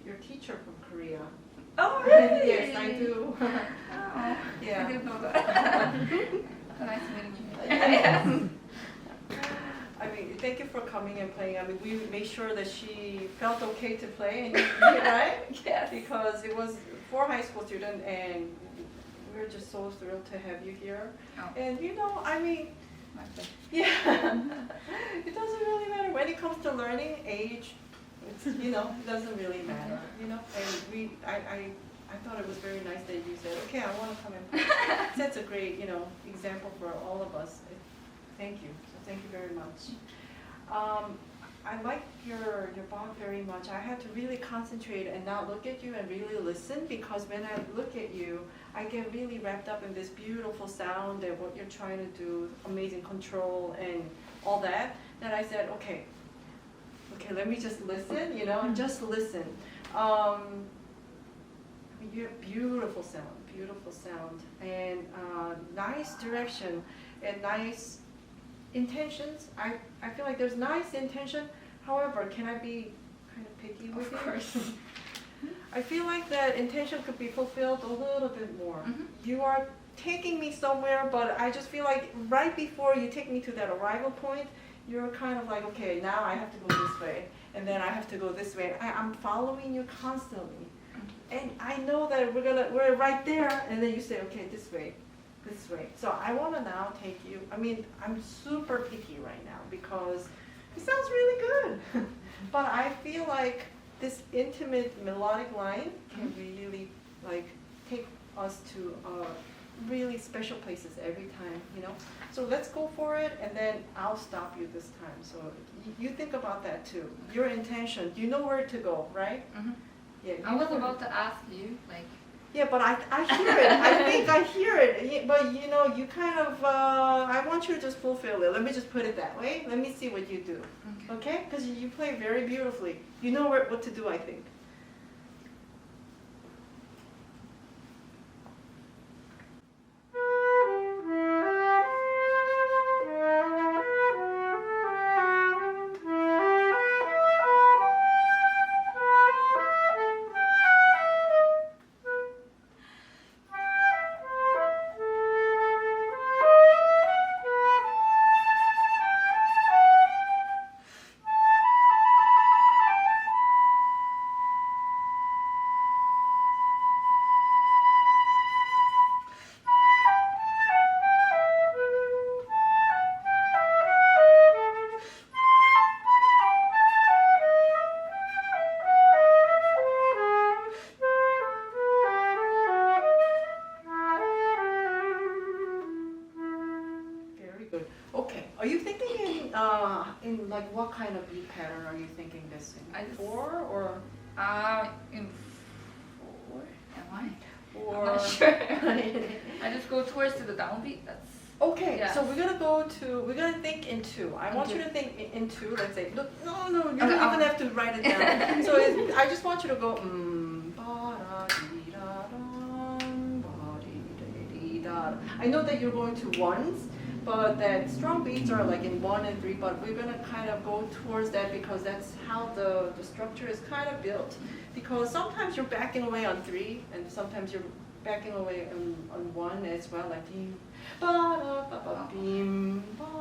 your teacher from Korea. Oh, really? Yes, I do. Oh, Yeah. I didn't know that. Nice meeting you. Yes. I mean, thank you for coming and playing. I mean, we made sure that she felt okay to play, and right? Yes. Because it was for high school student, and we're just so thrilled to have you here. Oh. And you know, I mean, My pleasure. yeah, it doesn't really matter when it comes to learning age. It's, you know, it doesn't really matter. You know, and I thought it was very nice that you said, okay, I want to come and play. That's a great, you know, example for all of us. Thank you. So thank you very much. I like your bond very much. I had to really concentrate and not look at you and really listen, because when I look at you, I get really wrapped up in this beautiful sound and what you're trying to do, amazing control and all that. Then I said, okay, let me just listen, you know, just listen. You have beautiful sound, and nice direction and nice intentions. I feel like there's nice intention. However, can I be kind of picky with you? Of course. I feel like that intention could be fulfilled a little bit more. Mhm. You are taking me somewhere, but I just feel like right before you take me to that arrival point, you're kind of like, okay, now I have to go this way, and then I have to go this way. I'm following you constantly. And I know that we're right there, and then you say, okay, this way. So I want to now take you, I mean, I'm super picky right now because it sounds really good. But I feel like this intimate melodic line can really like take us to really special places every time, you know. So let's go for it, and then I'll stop you this time. So you think about that too. Your intention, you know where to go, right? Mhm. Yeah. I was about to ask you, like, Yeah, but I hear it. I think I hear it. But you know, you kind of, I want you to just fulfill it. Let me just put it that way. Let me see what you do. okay. Okay? Because you play very beautifully. You know what to do, I think. Okay. Are you thinking in like what kind of beat pattern are you thinking this in? I just- 4 or In 4, am I? or? I'm not sure. I just go towards to the downbeat. That's Okay, Yeah. so we're gonna think in 2. I want you to think in 2. Let's say, look, no, you Okay, don't I'll- even have to write it down. So I just want you to go ba-da-dee-da-dum, ba-dee-da-dee-da. I know that you're going to 1s, but that strong beats are like in 1 and 3. But we're gonna kind of go towards that because that's how the structure is kind of built. Because sometimes you're backing away on 3, and sometimes you're backing away on 1 as well, like ba-da-ba-ba-beam, ba